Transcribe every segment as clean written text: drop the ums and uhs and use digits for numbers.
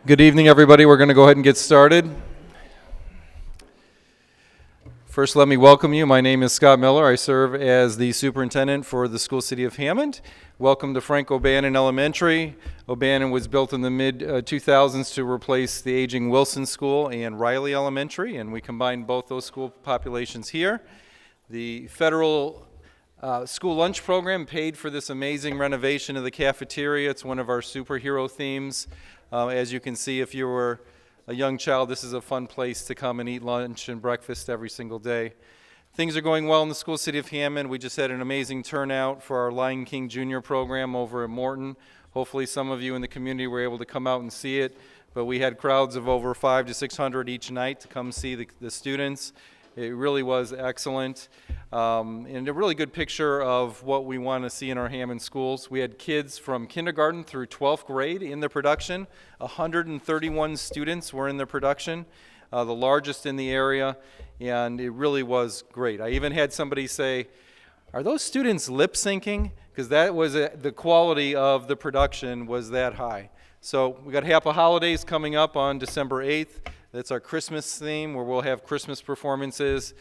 Good evening, everybody. We're going to go ahead and get started. First, let me welcome you. My name is Scott Miller. I serve as the superintendent for the school city of Hammond. Welcome to Frank O'Bannon Elementary. O'Bannon was built in the mid-2000s to replace the aging Wilson School and Riley Elementary, and we combined both those school populations here. The federal school lunch program paid for this amazing renovation of the cafeteria. It's one of our superhero themes. As you can see, if you were a young child, this is a fun place to come and eat lunch and breakfast every single day. Things are going well in the school city of Hammond. We just had an amazing turnout for our Lion King Jr. program over at Morton. Hopefully some of you in the community were able to come out and see it, but we had crowds of over 500 to 600 each night to come see the students. It really was excellent, and a really good picture of what we want to see in our Hammond schools. We had kids from kindergarten through 12th grade in the production. 131 students were in the production, the largest in the area, and it really was great. I even had somebody say, "Are those students lip syncing?" Because that was the quality of the production was that high. So we got Happy Holidays coming up on December 8th. That's our Christmas theme, where we'll have Christmas performances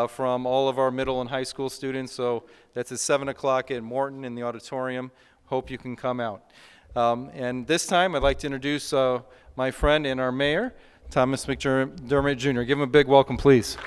from all of our middle and high school students. So that's at 7 o'clock at Morton in the auditorium. Hope you can come out. And this time, I'd like to introduce my friend and our mayor, Thomas McDermott Jr. Give him a big welcome, please.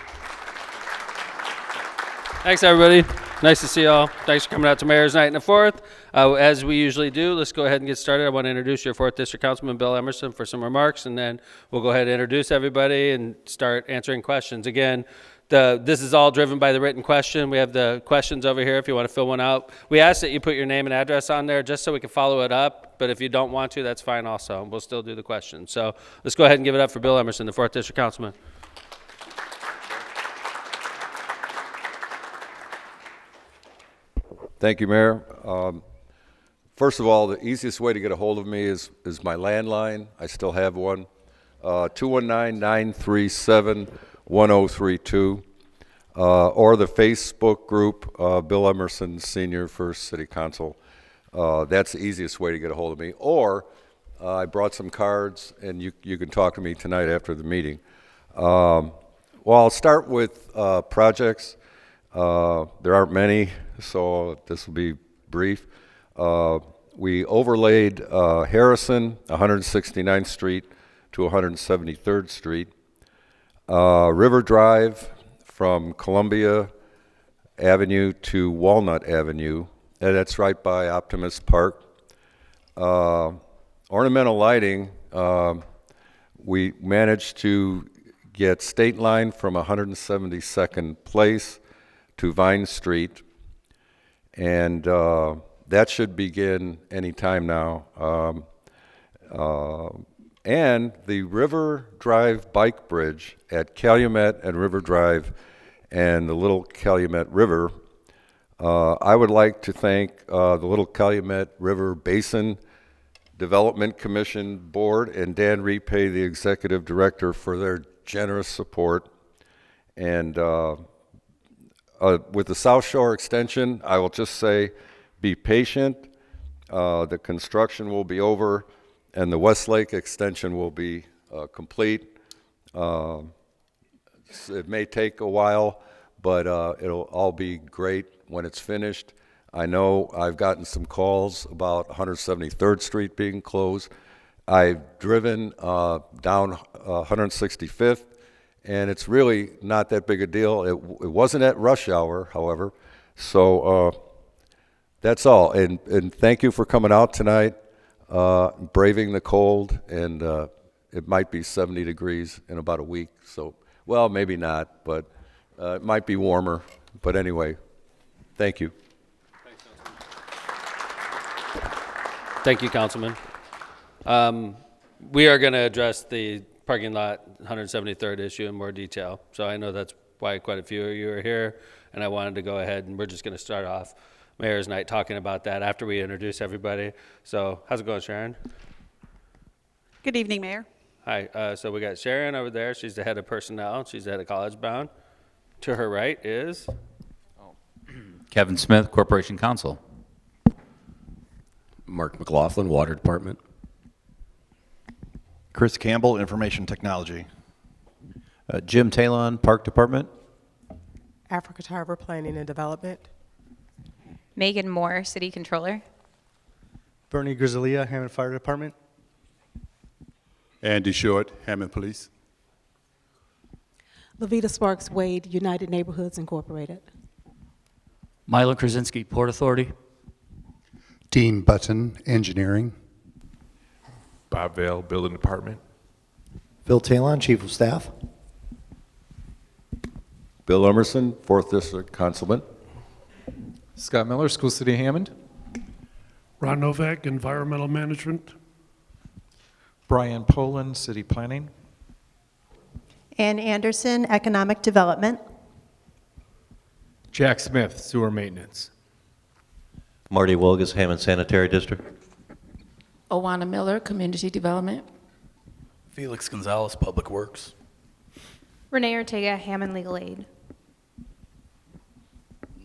Thanks, everybody. Nice to see you all. Thanks for coming out to Mayor's Night in the 4th. As we usually do, let's go ahead and get started. I want to introduce your 4th District Councilman, Bill Emerson, for some remarks, and then we'll go ahead and introduce everybody and start answering questions. Again, this is all driven by the written question. We have the questions over here if you want to fill one out. We ask that you put your name and address on there just so we can follow it up, but if you don't want to, that's fine also. We'll still do the questions. So let's go ahead and give it up for Bill Emerson, the 4th District Councilman. Thank you, Mayor. First of all, the easiest way to get a hold of me is my landline. I still have one, 219-937-1032, or the Facebook group, Bill Emerson Sr. for City Council. That's the easiest way to get a hold of me. Or I brought some cards, and you can talk to me tonight after the meeting. Well, I'll start with projects. There aren't many, so this will be brief. We overlaid Harrison, 169th Street to 173rd Street. River Drive from Columbia Avenue to Walnut Avenue. And that's right by Optimist Park. Ornamental lighting, we managed to get State Line from 172nd Place to Vine Street, and that should begin any time now. And the River Drive Bike Bridge at Calumet and River Drive and the Little Calumet River, I would like to thank the Little Calumet River Basin Development Commission Board and Dan Repay, the Executive Director, for their generous support. And with the South Shore extension, I will just say, be patient. The construction will be over, and the Westlake extension will be complete. It may take a while, but it'll all be great when it's finished. I know I've gotten some calls about 173rd Street being closed. I've driven down 165th. And it's really not that big a deal. It wasn't at rush hour, however. So that's all. And thank you for coming out tonight, braving the cold. And it might be 70 degrees in about a week. So, well, maybe not, but it might be warmer. But anyway, thank you. Thank you, Councilman. We are going to address the parking lot 173rd issue in more detail. So I know that's why quite a few of you are here, and I wanted to go ahead, and we're just going to start off Mayor's Night talking about that after we introduce everybody. So how's it going, Sharon? Good evening, Mayor. Hi. So we got Sharon over there. She's the head of personnel. She's the head of College Bound. To her right is Kevin Smith, Corporation Counsel. Mark McLaughlin, Water Department. Chris Campbell, Information Technology. Jim Talon, Park Department. Africa Tarver, Planning and Development. Megan Moore, City Controller. Bernie Grizzlia, Hammond Fire Department. Andy Short, Hammond Police. Levita Sparks Wade, United Neighborhoods Incorporated. Milo Krasinski, Port Authority. Dean Button, Engineering. Bob Vale, Building Department. Phil Talon, Chief of Staff. Bill Emerson, 4th District Councilman. Scott Miller, School City of Hammond. Ron Novak, Environmental Management. Brian Poland, City Planning. Ann Anderson, Economic Development. Jack Smith, Sewer Maintenance. Marty Wilgus, Hammond Sanitary District. Owana Miller, Community Development. Felix Gonzalez, Public Works. Renee Ortega, Hammond Legal Aid.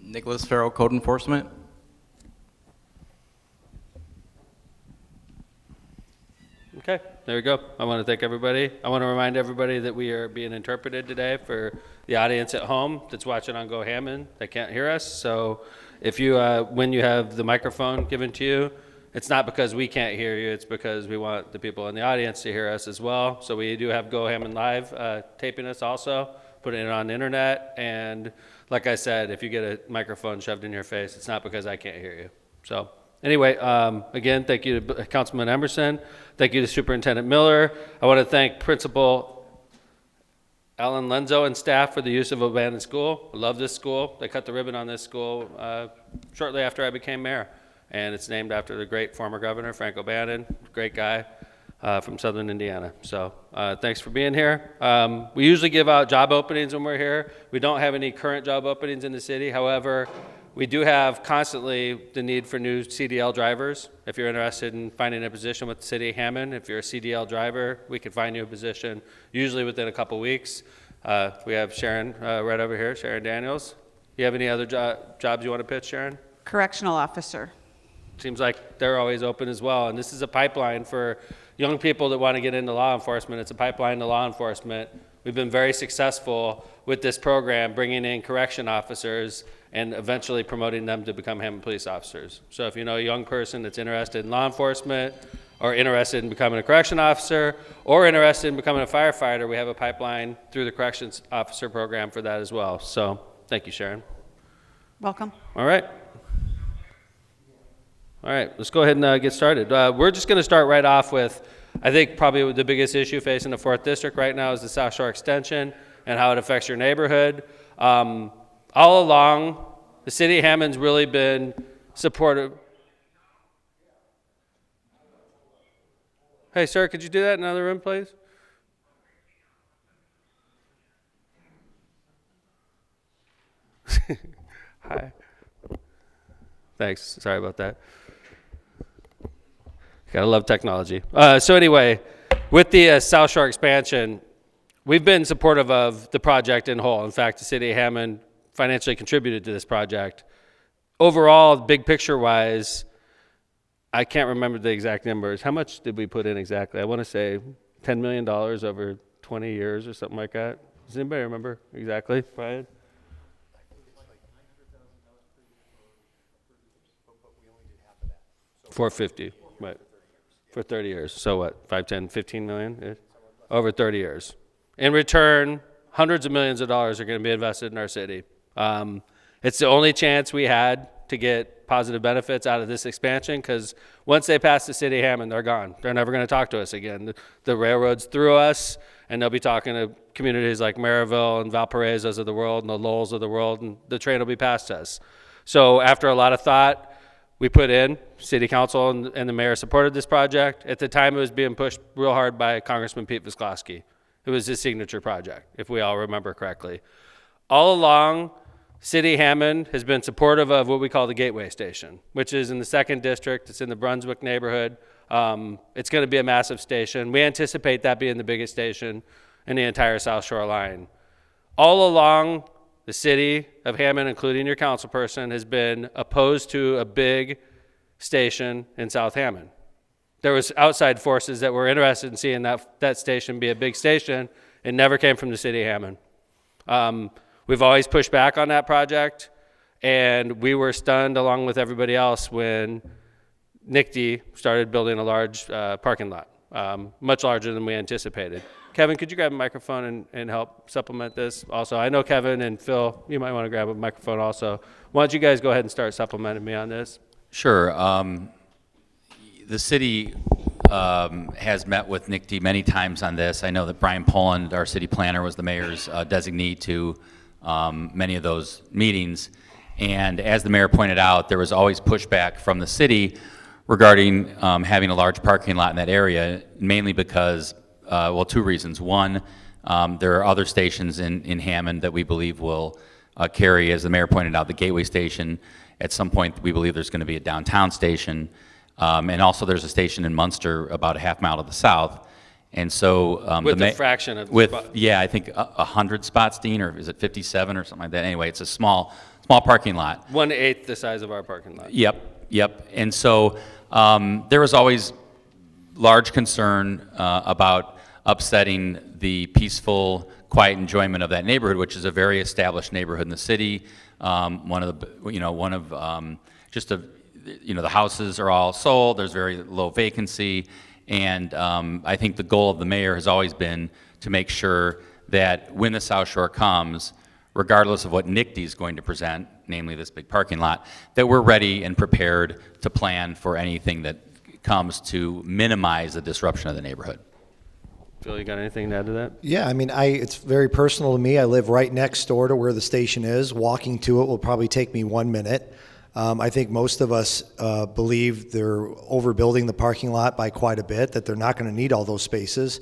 Nicholas Farrell, Code Enforcement. Okay, there we go. I want to thank everybody. I want to remind everybody that we are being interpreted today for the audience at home that's watching on Go Hammond that can't hear us. So if you, when you have the microphone given to you, it's not because we can't hear you, it's because we want the people in the audience to hear us as well. So we do have Go Hammond Live taping us also, putting it on the internet. And like I said, if you get a microphone shoved in your face, it's not because I can't hear you. So anyway, again, thank you to Councilman Emerson. Thank you to Superintendent Miller. I want to thank Principal Alan Lenzo and staff for the use of O'Bannon School. I love this school. They cut the ribbon on this school shortly after I became mayor. And it's named after the great former governor, Frank O'Bannon, great guy from Southern Indiana. So thanks for being here. We usually give out job openings when we're here. We don't have any current job openings in the city. However, we do have constantly the need for new CDL drivers. If you're interested in finding a position with the city of Hammond, if you're a CDL driver, we can find you a position usually within a couple weeks. We have Sharon right over here, Sharon Daniels. You have any other jobs you want to pitch, Sharon? Correctional officer. Seems like they're always open as well. And this is a pipeline for young people that want to get into law enforcement. It's a pipeline to law enforcement. We've been very successful with this program, bringing in correction officers and eventually promoting them to become Hammond police officers. So if you know a young person that's interested in law enforcement or interested in becoming a correction officer or interested in becoming a firefighter, we have a pipeline through the corrections officer program for that as well. So thank you, Sharon. Welcome. All right. All right, let's go ahead and get started. We're just going to start right off with, I think probably the biggest issue facing the 4th District right now is the South Shore Extension and how it affects your neighborhood. All along, the city of Hammond's really been supportive. Hey, sir, could you do that in another room, please? Hi. Thanks, sorry about that. Gotta love technology. So anyway, with the South Shore expansion, we've been supportive of the project in whole. In fact, the city of Hammond financially contributed to this project. Overall, big picture-wise, I can't remember the exact numbers. How much did we put in exactly? I want to say $10 million over 20 years or something like that. Does anybody remember exactly, Brian? $450, right, for 30 years. So what, 5, 10, 15 million? Over 30 years. In return, hundreds of millions of dollars are going to be invested in our city. It's the only chance we had to get positive benefits out of this expansion, because once they pass the city of Hammond, they're gone. They're never going to talk to us again. The railroad's through us, and they'll be talking to communities like Maryville and Valparaiso's of the world and the Lowells of the world, and the train will be past us. So after a lot of thought, we put in, city council and the mayor supported this project. At the time, it was being pushed real hard by Congressman Pete Visclosky. It was his signature project, if we all remember correctly. All along, City Hammond has been supportive of what we call the Gateway Station, which is in the 2nd District. It's in the Brunswick neighborhood. It's going to be a massive station. We anticipate that being the biggest station in the entire South Shore line. All along, the city of Hammond, including your council person, has been opposed to a big station in South Hammond. there was outside forces that were interested in seeing that station be a big station. It never came from the city of Hammond. We've always pushed back on that project, and we were stunned along with everybody else when NICD started building a large parking lot, much larger than we anticipated. Kevin, could you grab a microphone and help supplement this also? I know Kevin and Phil, you might want to grab a microphone also. Why don't you guys go ahead and start supplementing me on this? Sure. The city has met with NICD many times on this. I know that Brian Poland, our city planner, was the mayor's designee to many of those meetings. And as the mayor pointed out, there was always pushback from the city regarding having a large parking lot in that area, mainly because, well, two reasons. One, there are other stations in Hammond that we believe will carry, as the mayor pointed out, the Gateway Station. At some point, we believe there's going to be a downtown station. And also there's a station in Munster about a half mile to the south. And so with a fraction of yeah, I think 100 spots, Dean, or is it 57 or something like that? Anyway, it's a small parking lot. 1/8 the size of our parking lot. Yep. And so there was always large concern about upsetting the peaceful, quiet enjoyment of that neighborhood, which is a very established neighborhood in the city. The houses are all sold. There's very low vacancy. And I think the goal of the mayor has always been to make sure that when the South Shore comes, regardless of what NICD is going to present, namely this big parking lot, that we're ready and prepared to plan for anything that comes to minimize the disruption of the neighborhood. Phil, you got anything to add to that? Yeah, I mean, it's very personal to me. I live right next door to where the station is. Walking to it will probably take me 1 minute. I think most of us believe they're overbuilding the parking lot by quite a bit, that they're not going to need all those spaces.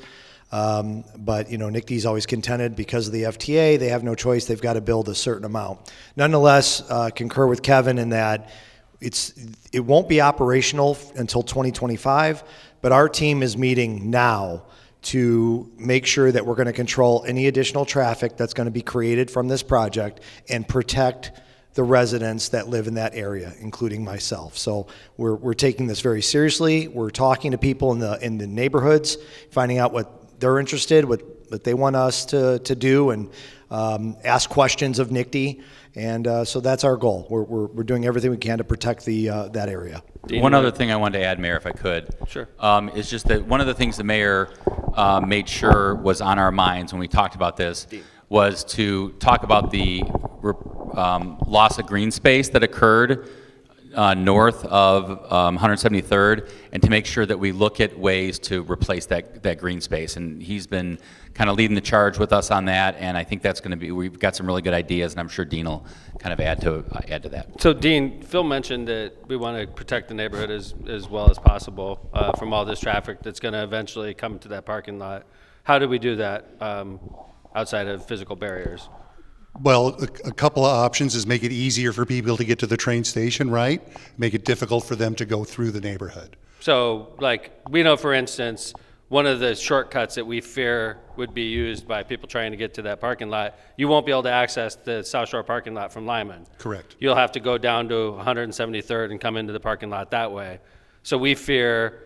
But, NICD's always contended because of the FTA, they have no choice. They've got to build a certain amount. Nonetheless, concur with Kevin in that it won't be operational until 2025, but our team is meeting now to make sure that we're going to control any additional traffic that's going to be created from this project and protect the residents that live in that area, including myself. So we're taking this very seriously. We're talking to people in the neighborhoods, finding out what they're interested, what they want us to do, and ask questions of NICD. And so that's our goal. We're doing everything we can to protect that area. One other thing I wanted to add, Mayor, if I could. Sure. Is just that one of the things the mayor made sure was on our minds when we talked about this was to talk about the loss of green space that occurred north of 173rd, and to make sure that we look at ways to replace that green space. And he's been kind of leading the charge with us on that, and I think that's going to be, we've got some really good ideas, and I'm sure Dean will kind of add to that. So Dean, Phil mentioned that we want to protect the neighborhood as well as possible from all this traffic that's going to eventually come to that parking lot. How do we do that outside of physical barriers? Well, a couple of options is make it easier for people to get to the train station, right? Make it difficult for them to go through the neighborhood. So, we know, for instance, one of the shortcuts that we fear would be used by people trying to get to that parking lot, you won't be able to access the South Shore parking lot from Lyman. Correct. You'll have to go down to 173rd and come into the parking lot that way. So we fear,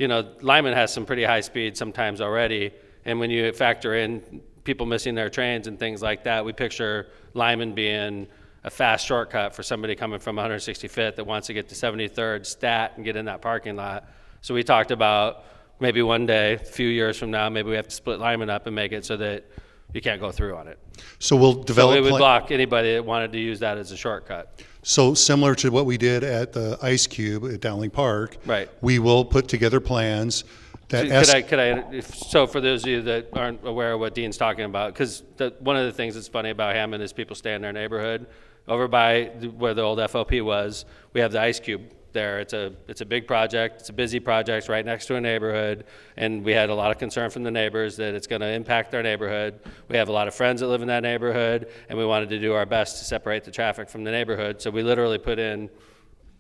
Lyman has some pretty high speed sometimes already, and when you factor in people missing their trains and things like that, we picture Lyman being a fast shortcut for somebody coming from 165th that wants to get to 73rd stat and get in that parking lot. So we talked about maybe one day, a few years from now, maybe we have to split Lyman up and make it so that you can't go through on it. So we'll develop. So it would block anybody that wanted to use that as a shortcut. So similar to what we did at the Ice Cube at Dowling Park, right? We will put together plans. So for those of you that aren't aware of what Dean's talking about, because one of the things that's funny about Hammond is people stay in their neighborhood. Over by where the old FOP was, we have the Ice Cube there. It's a big project. It's a busy project right next to a neighborhood, and we had a lot of concern from the neighbors that it's going to impact their neighborhood. We have a lot of friends that live in that neighborhood, and we wanted to do our best to separate the traffic from the neighborhood. So we literally put in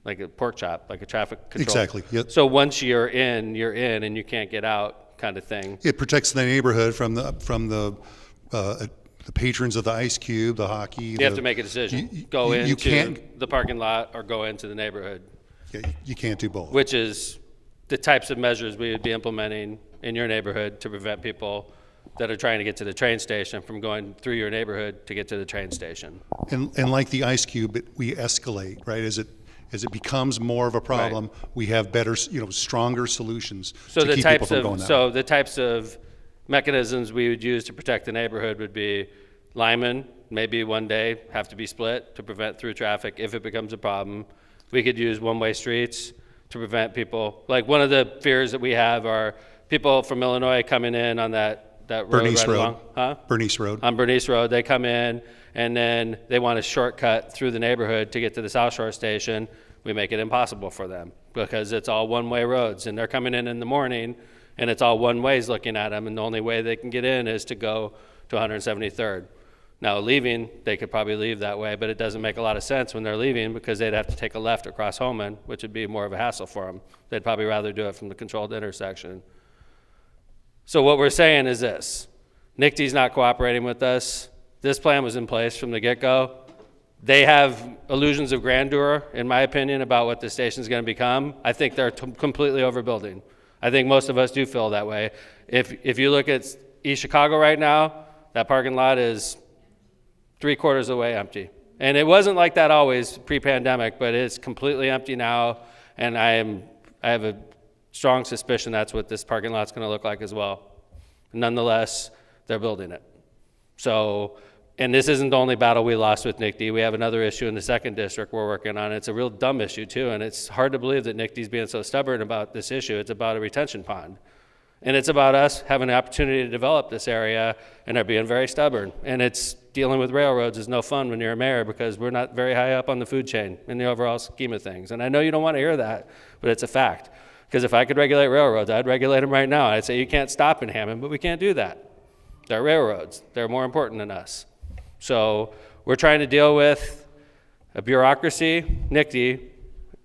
like a pork chop, like a traffic control. Exactly. Yep. So once you're in, and you can't get out, kind of thing. It protects the neighborhood from the patrons of the Ice Cube, the hockey. You have to make a decision. Go into the parking lot or go into the neighborhood. Yeah, you can't do both. Which is the types of measures we would be implementing in your neighborhood to prevent people that are trying to get to the train station from going through your neighborhood to get to the train station. And like the ice cube, we escalate, right? As it becomes more of a problem, we have better, stronger solutions So to the keep people types from going of that way. the types of mechanisms we would use to protect the neighborhood would be linemen, maybe one day have to be split to prevent through traffic if it becomes a problem. We could use one-way streets to prevent people. Like one of the fears that we have are people from Illinois coming in on that road Bernice right Road. along, huh? Bernice Road. On Bernice Road, they come in and then they want a shortcut through the neighborhood to get to the South Shore station. We make it impossible for them because it's all one-way roads and they're coming in the morning and it's all one ways looking at them, and the only way they can get in is to go to 173rd. Now leaving, they could probably leave that way, but it doesn't make a lot of sense when they're leaving because they'd have to take a left across Homan, which would be more of a hassle for them. They'd probably rather do it from the controlled intersection. So what we're saying is this: NICTY's not cooperating with us. This plan was in place from the get-go. They have illusions of grandeur, in my opinion, about what the station's going to become. I think they're completely overbuilding. I think most of us do feel that way. If you look at East Chicago right now, that parking lot is 3/4 of the way empty. And it wasn't like that always pre-pandemic, but it's completely empty now. And I have a strong suspicion that's what this parking lot's going to look like as well. Nonetheless, they're building it. So, and this isn't the only battle we lost with NICTY. We have another issue in the 2nd district we're working on. It's a real dumb issue too, and it's hard to believe that NICTY's being so stubborn about this issue. It's about a retention pond. And it's about us having the opportunity to develop this area, and they're being very stubborn. And it's dealing with railroads is no fun when you're a mayor because we're not very high up on the food chain in the overall scheme of things. And I know you don't want to hear that, but it's a fact. Because if I could regulate railroads, I'd regulate them right now. I'd say you can't stop in Hammond, but we can't do that. They're railroads. They're more important than us. So we're trying to deal with a bureaucracy, NICTY,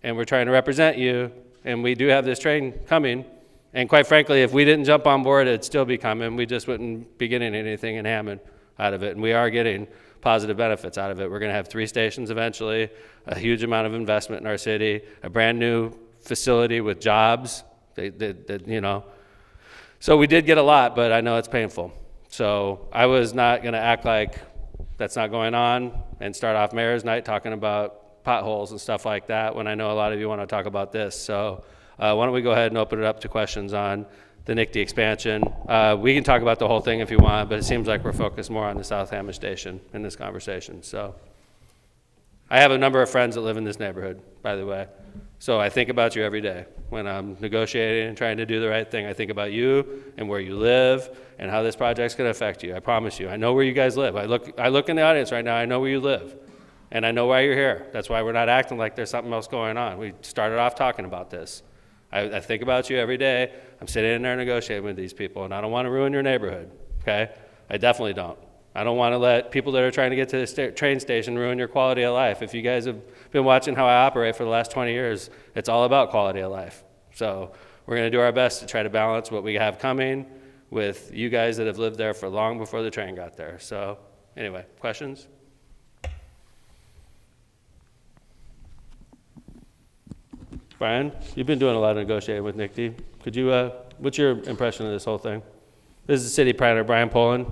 and we're trying to represent you, and we do have this train coming. And quite frankly, if we didn't jump on board, it'd still be coming. We just wouldn't be getting anything in Hammond out of it. And we are getting positive benefits out of it. We're going to have 3 stations eventually, a huge amount of investment in our city, a brand new facility with jobs. So we did get a lot, but I know it's painful. So I was not going to act like that's not going on and start off Mayor's Night talking about potholes and stuff like that when I know a lot of you want to talk about this. So why don't we go ahead and open it up to questions on the NICTY expansion. We can talk about the whole thing if you want, but it seems like we're focused more on the South Hammond Station in this conversation. So I have a number of friends that live in this neighborhood, by the way. So I think about you every day. When I'm negotiating and trying to do the right thing, I think about you and where you live and how this project's going to affect you. I promise you. I know where you guys live. I look in the audience right now. I know where you live. And I know why you're here. That's why we're not acting like there's something else going on. We started off talking about this. I think about you every day. I'm sitting in there negotiating with these people, and I don't want to ruin your neighborhood, okay? I definitely don't. I don't want to let people that are trying to get to the train station ruin your quality of life. If you guys have been watching how I operate for the last 20 years, it's all about quality of life. So we're going to do our best to try to balance what we have coming with you guys that have lived there for long before the train got there. So anyway, questions? Brian, you've been doing a lot of negotiating with NICTY. Could you, what's your impression of this whole thing? This is the city planner, Brian Poland.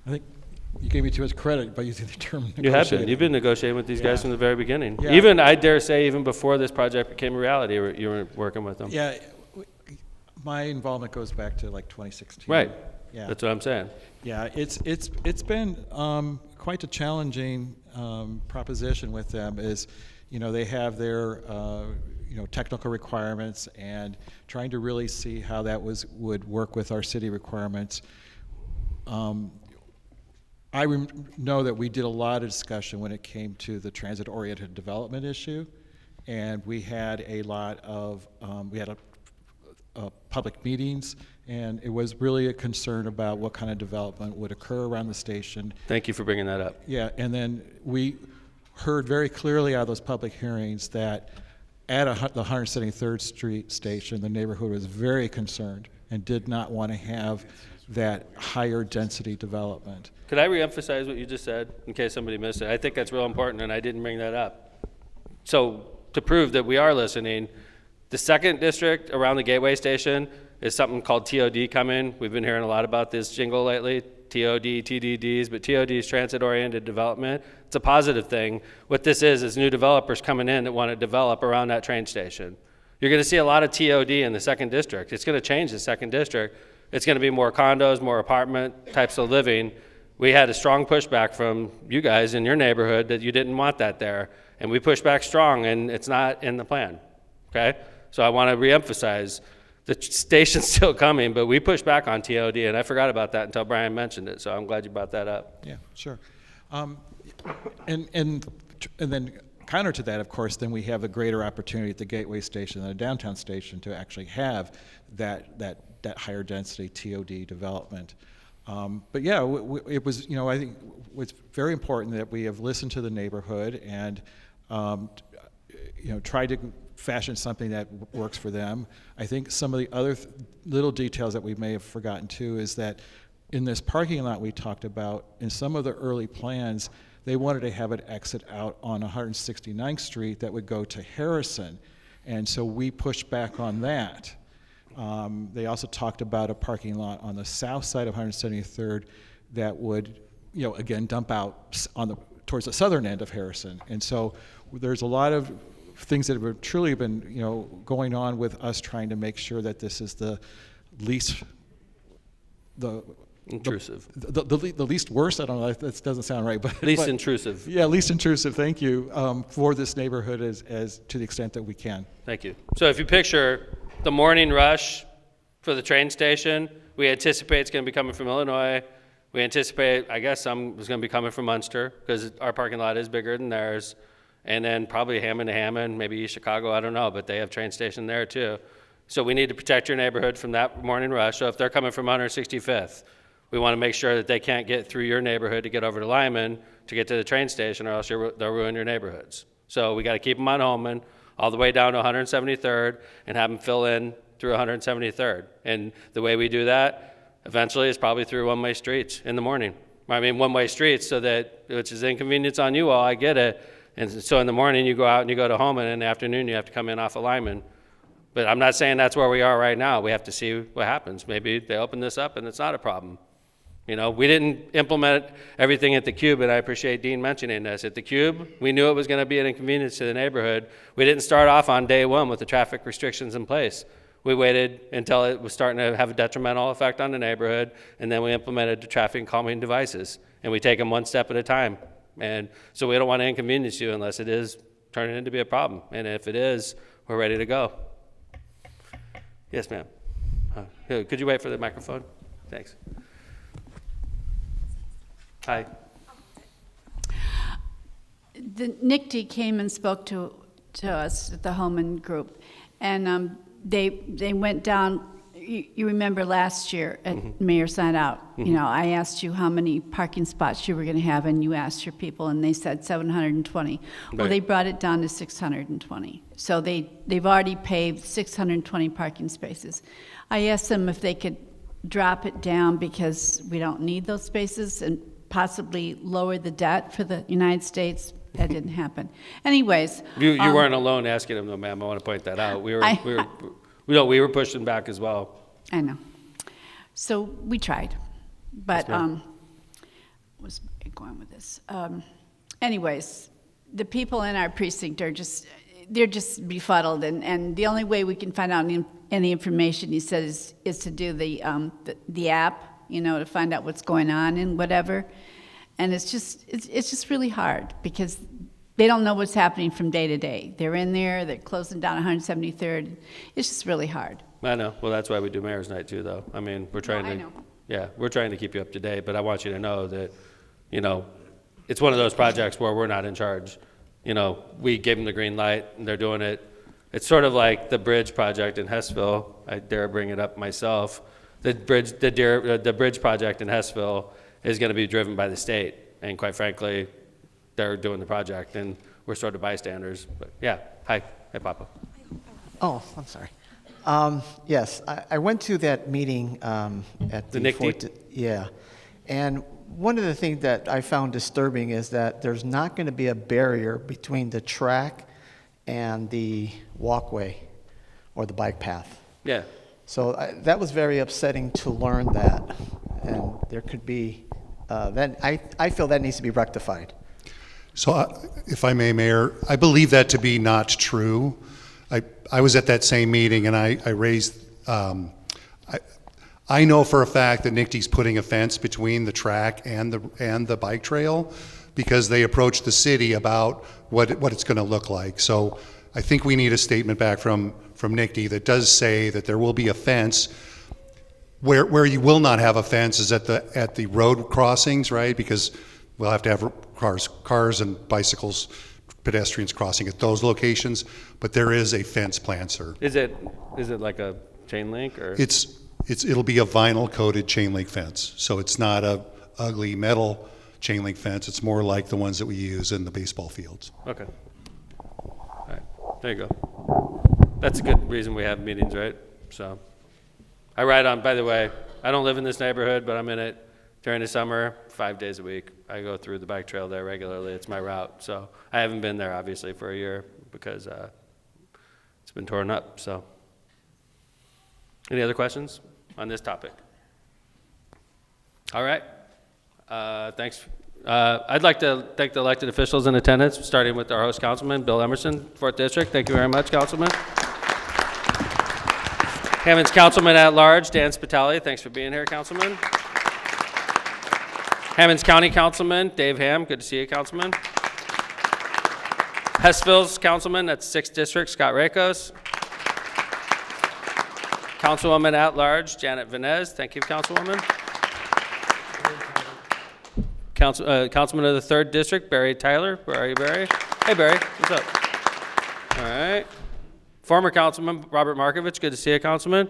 I think you gave me too much credit by using the term negotiating. You have been. You've been negotiating with these guys from the very beginning. Yeah. Even, I dare say, even before this project became a reality, you were working with them. Yeah, my involvement goes back to like 2016. Right. Yeah. That's what I'm saying. Yeah, it's been quite a challenging proposition with them. Is they have their technical requirements and trying to really see how that would work with our city requirements. I know that we did a lot of discussion when it came to the transit-oriented development issue, and we had a lot of public meetings, and it was really a concern about what kind of development would occur around the station. Thank you for bringing that up. Yeah, and then we heard very clearly out of those public hearings that at the 173rd Street station, the neighborhood was very concerned and did not want to have that higher density development. Could I reemphasize what you just said in case somebody missed it? I think that's real important, and I didn't bring that up. So to prove that we are listening, The second district around the Gateway Station is something called TOD coming. We've been hearing a lot about this jingle lately, TOD, TDDs, but TOD is transit-oriented development. It's a positive thing. What this is new developers coming in that want to develop around that train station. You're going to see a lot of TOD in the second district. It's going to change the second district. It's going to be more condos, more apartment types of living. We had a strong pushback from you guys in your neighborhood that you didn't want that there. And we pushed back strong, and it's not in the plan, okay? So I want to reemphasize, the station's still coming, but we pushed back on TOD, and I forgot about that until Brian mentioned it, so I'm glad you brought that up. Yeah, sure. And then counter to that, of course, then we have a greater opportunity at the Gateway Station and the downtown station to actually have that higher density TOD development. But yeah, it was, I think it's very important that we have listened to the neighborhood and, tried to fashion something that works for them. I think some of the other little details that we may have forgotten too is that in this parking lot we talked about, in some of the early plans, they wanted to have it exit out on 169th Street that would go to Harrison. And so we pushed back on that. They also talked about a parking lot on the south side of 173rd that would, again, dump out towards the southern end of Harrison. And so there's a lot of things that have truly been, going on with us trying to make sure that this is the least, Intrusive. The least worst, I don't know, that doesn't sound right, but Least intrusive. Yeah, least intrusive, thank you, for this neighborhood as to the extent that we can. Thank you. So if you picture the morning rush for the train station, we anticipate it's going to be coming from Illinois. We anticipate, I guess, some is going to be coming from Munster because our parking lot is bigger than theirs. And then probably Hammond to Hammond, maybe East Chicago, I don't know, but they have train station there too. So we need to protect your neighborhood from that morning rush. So if they're coming from 165th, we want to make sure that they can't get through your neighborhood to get over to Lyman to get to the train station, or else they'll ruin your neighborhoods. So we got to keep them on Holman all the way down to 173rd and have them fill in through 173rd. And the way we do that eventually is probably through one-way streets in the morning. I mean, one-way streets, so that, which is inconvenience on you all, I get it. And so in the morning you go out and you go to Holman, and in the afternoon you have to come in off of Lyman. But I'm not saying that's where we are right now. We have to see what happens. Maybe they open this up and it's not a problem. We didn't implement everything at the Cube, and I appreciate Dean mentioning this. At the Cube, we knew it was going to be an inconvenience to the neighborhood. We didn't start off on day one with the traffic restrictions in place. We waited until it was starting to have a detrimental effect on the neighborhood, and then we implemented the traffic calming devices. And we take them one step at a time. And so we don't want to inconvenience you unless it is turning into be a problem. And if it is, we're ready to go. Yes, ma'am. Could you wait for the microphone? Thanks. Hi. The NICD came and spoke to us at the Holman group, and they went down. You remember last year at Mayor's Night Out, I asked you how many parking spots you were going to have, and you asked your people, and they said 720. Well, Right. they brought it down to 620. So they've already paved 620 parking spaces. I asked them if they could drop it down because we don't need those spaces and possibly lower the debt for the United States. That didn't happen. Anyways. You weren't alone asking them, though, ma'am. I want to point that out. We were pushing back as well. I know. So we tried, but ma'am. what's going with this? Anyways, the people in our precinct they're just befuddled, and the only way we can find out any information, he says, is to do the app, to find out what's going on and whatever. And it's just really hard because they don't know what's happening from day to day. They're in there, they're closing down 173rd. It's just really hard. I know. Well, that's why we do Mayor's Night too, though. I mean, we're trying I to. know. Yeah, we're trying to keep you up to date, but I want you to know that, it's one of those projects where we're not in charge. We gave them the green light, and they're doing it. It's sort of like the bridge project in Hessville. I dare bring it up myself. The bridge project in Hessville is going to be driven by the state, and quite frankly, they're doing the project, and we're sort of bystanders. But yeah, hi, Papa. Oh, I'm sorry. Yes, I went to that meeting at The NICD? Yeah, and one of the things that I found disturbing is that there's not going to be a barrier between the track and the walkway. or the bike path. Yeah. So that was very upsetting to learn that, and there could be, I feel that needs to be rectified. So if I may, Mayor, I believe that to be not true. I was at that same meeting and I raised, I know for a fact that NICTY's putting a fence between the track and the bike trail because they approached the city about what it's going to look like. So I think we need a statement back from NICTY that does say that there will be a fence. Where you will not have a fence is at the road crossings, right? Because we'll have to have cars and bicycles, pedestrians crossing at those locations. But there is a fence plan, sir. Is it like a chain link or? It'll be a vinyl coated chain link fence. So it's not a ugly metal chain link fence. It's more like the ones that we use in the baseball fields. Okay. All right. There you go. That's a good reason we have meetings, right? So I ride on, by the way, I don't live in this neighborhood, but I'm in it during the summer 5 days a week. I go through the bike trail there regularly. It's my route. So I haven't been there obviously for a year because it's been torn up. So any other questions on this topic? All right. Thanks. I'd like to thank the elected officials in attendance, starting with our host councilman, Bill Emerson, 4th District. Thank you very much, Councilman. Hammond's Councilman at Large, Dan Spitali. Thanks for being here, Councilman. Hammond's County Councilman, Dave Ham. Good to see you, Councilman. Hessville's Councilman, that's 6th District, Scott Rakos. Councilwoman at Large, Janet Venez. Thank you, Councilwoman. Councilman of the 3rd District, Barry Tyler. Where are you, Barry? Hey, Barry. What's up? All right. Former Councilman Robert Markovich. Good to see you, Councilman.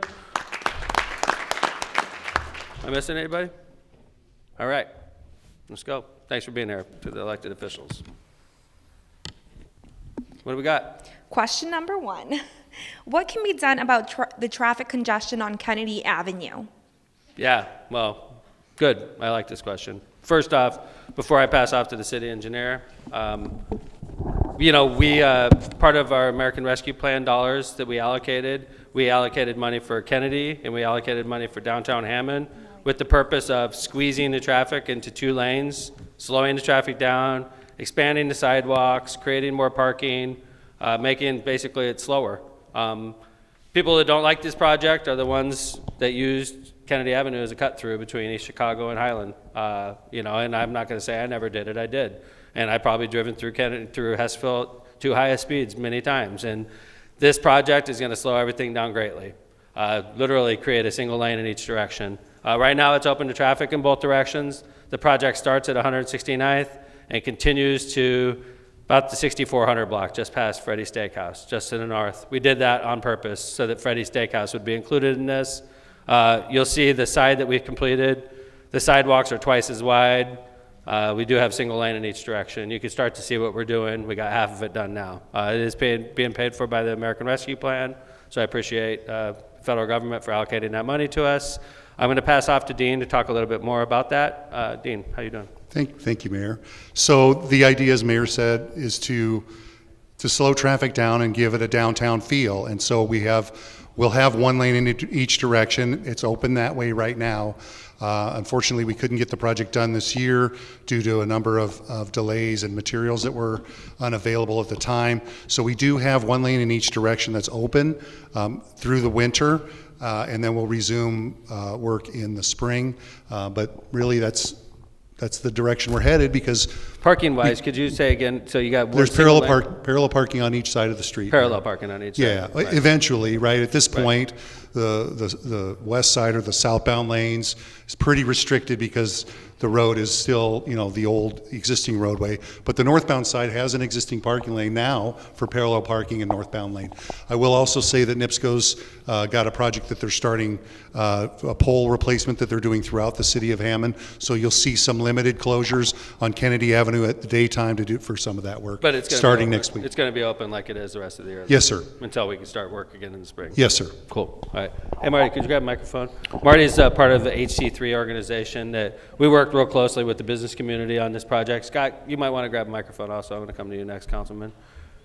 Am I missing anybody? All right. Let's go. Thanks for being here to the elected officials. What do we got? Question number 1. What can be done about the traffic congestion on Kennedy Avenue? Yeah, well, good. I like this question. First off, before I pass off to the city engineer, you know, we, part of our American Rescue Plan dollars that we allocated money for Kennedy and we allocated money for downtown Hammond with the purpose of squeezing the traffic into 2 lanes, slowing the traffic down, expanding the sidewalks, creating more parking, making basically it slower. People that don't like this project are the ones that used Kennedy Avenue as a cut through between East Chicago and Highland. You know, and I'm not going to say I never did it. I did, and I probably driven through Hessville to highest speeds many times. And this project is going to slow everything down greatly. Literally create a single lane in each direction. Right now, it's open to traffic in both directions. The project starts at 169th and continues to about the 6400 block, just past Freddy's Steakhouse, just to the north. We did that on purpose so that Freddy's Steakhouse would be included in this. You'll see the side that we've completed. The sidewalks are twice as wide. We do have single lane in each direction. You can start to see what we're doing. We got half of it done now. It is being paid for by the American Rescue Plan, so I appreciate federal government for allocating that money to us. I'm going to pass off to Dean to talk a little bit more about that. Dean, how you doing? Thank you, Mayor. So the idea, as Mayor said, is to slow traffic down and give it a downtown feel. And so we'll have 1 lane in each direction. It's open that way right now. Unfortunately, we couldn't get the project done this year due to a number of delays and materials that were unavailable at the time. So we do have 1 lane in each direction that's open through the winter, and then we'll resume work in the spring. But really, that's the direction we're headed because parking-wise, could you say again? So you got there's parallel parking on each side of the street. Parallel parking on each side. Yeah, right. Eventually, right at this point, the west side or the southbound lanes is pretty restricted because the road is still, you know, the old existing roadway. But the northbound side has an existing parking lane now for parallel parking in northbound lane. I will also say that NIPSCO's got a project that they're starting, a pole replacement that they're doing throughout the city of Hammond. So you'll see some limited closures on Kennedy Avenue at the daytime to do for some of that work. But it's starting next week. It's going to be open like it is the rest of the year. Yes, sir. Until we can start work again in the spring. Yes, sir. Cool. All right. Hey, Marty, could you grab a microphone? Marty's part of the HC3 organization that we worked real closely with the business community on this project. Scott, you might want to grab a microphone also. I'm going to come to you next, Councilman.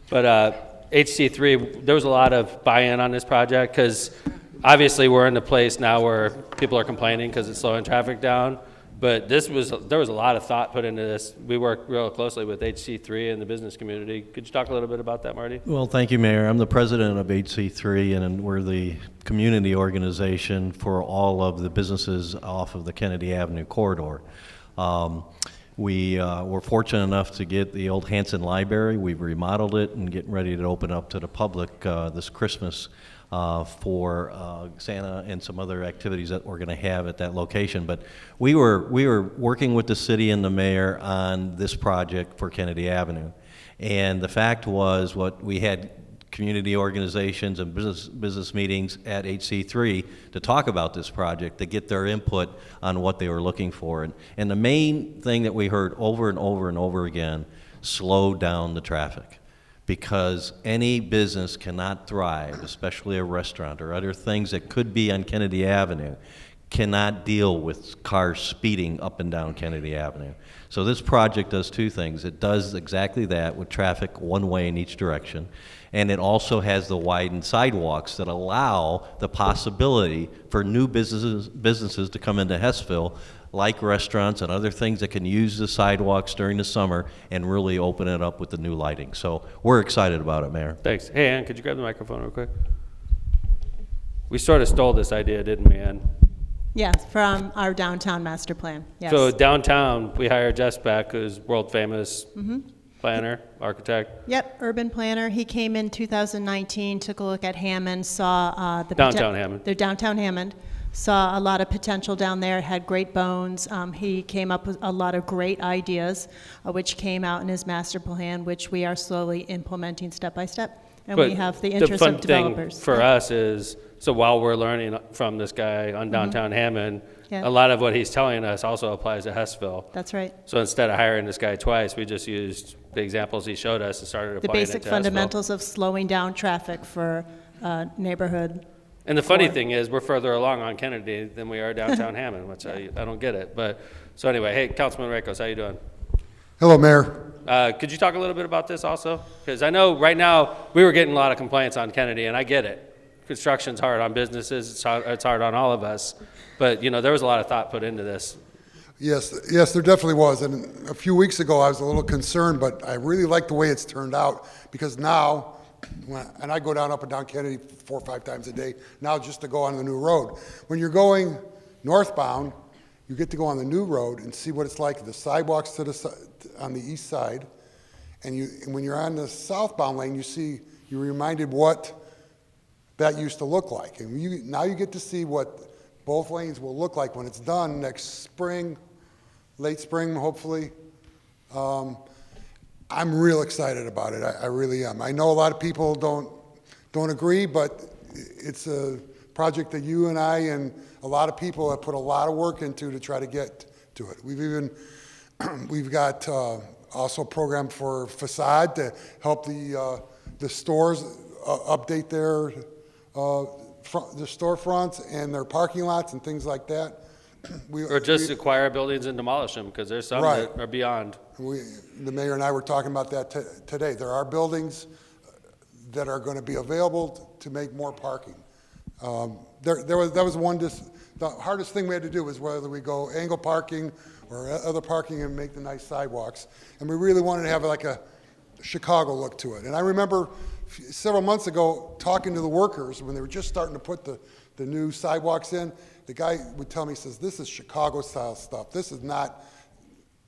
But HC3, there was a lot of buy-in on this project because obviously we're in the place now where people are complaining because it's slowing traffic down. But there was a lot of thought put into this. We work real closely with HC3 and the business community. Could you talk a little bit about that, Marty? Well, thank you, Mayor. I'm the president of HC3, and we're the community organization for all of the businesses off of the Kennedy Avenue corridor. We were fortunate enough to get the old Hanson Library. We've remodeled it and getting ready to open up to the public this Christmas for Santa and some other activities that we're going to have at that location. But we were working with the city and the mayor on this project for Kennedy Avenue. And the fact was, what we had community organizations and business meetings at HC3 to talk about this project, to get their input on what they were looking for. And the main thing that we heard over and over and over again, slow down the traffic. Because any business cannot thrive, especially a restaurant or other things that could be on Kennedy Avenue, cannot deal with cars speeding up and down Kennedy Avenue. So this project does two things. It does exactly that with traffic one way in each direction, and it also has the widened sidewalks that allow the possibility for new businesses to come into Hessville, like restaurants and other things that can use the sidewalks during the summer and really open it up with the new lighting. So we're excited about it, Mayor. Thanks. Hey, Ann, could you grab the microphone real quick? We sort of stole this idea, didn't we, Ann? Yes, from our downtown master plan, yes. So downtown, we hired Jess Beck, who's world famous planner, architect. Yep, urban planner. He came in 2019, took a look at Hammond, saw the Downtown Hammond. The downtown Hammond, saw a lot of potential down there, had great bones. He came up with a lot of great ideas, which came out in his master plan, which we are slowly implementing step by step. And we have the interest of developers. The fun thing for us is, so while we're learning from this guy on downtown Hammond, Yeah. a lot of what he's telling us also applies to Hessville. That's right. So instead of hiring this guy twice, we just used the examples he showed us and started The applying it basic to fundamentals of slowing down traffic for neighborhood. And the funny thing is, we're further along on Kennedy than we are downtown Hammond, which I don't get it. But so anyway, hey, Councilman Rakos, how you doing? Hello, Mayor. Could you talk a little bit about this also? Because I know right now we were getting a lot of complaints on Kennedy, and I get it. Construction's hard on businesses. It's hard on all of us. But you know, there was a lot of thought put into this. Yes, there definitely was. And a few weeks ago, I was a little concerned, but I really like the way it's turned out because now, and I go down up and down Kennedy 4 or 5 times a day now just to go on the new road. When you're going northbound, you get to go on the new road and see what it's like. The sidewalks on the east side, and when you're on the southbound lane, you're reminded what that used to look like. And now you get to see what both lanes will look like when it's done next spring, late spring, hopefully. I'm real excited about it. I really am. I know a lot of people don't agree, but it's a project that you and I and a lot of people have put a lot of work into to try to get to it. We've got also a program for facade to help the stores update their the storefronts and their parking lots and things like that. Or just acquire buildings and demolish them, because there's some that are beyond. The mayor and I were talking about that today. There are buildings that are going to be available to make more parking. That was one. The hardest thing we had to do was whether we go angle parking or other parking and make the nice sidewalks. And we really wanted to have like a Chicago look to it. And I remember several months ago talking to the workers when they were just starting to put the new sidewalks in. The guy would tell me, he says, "This is Chicago style stuff. This is not,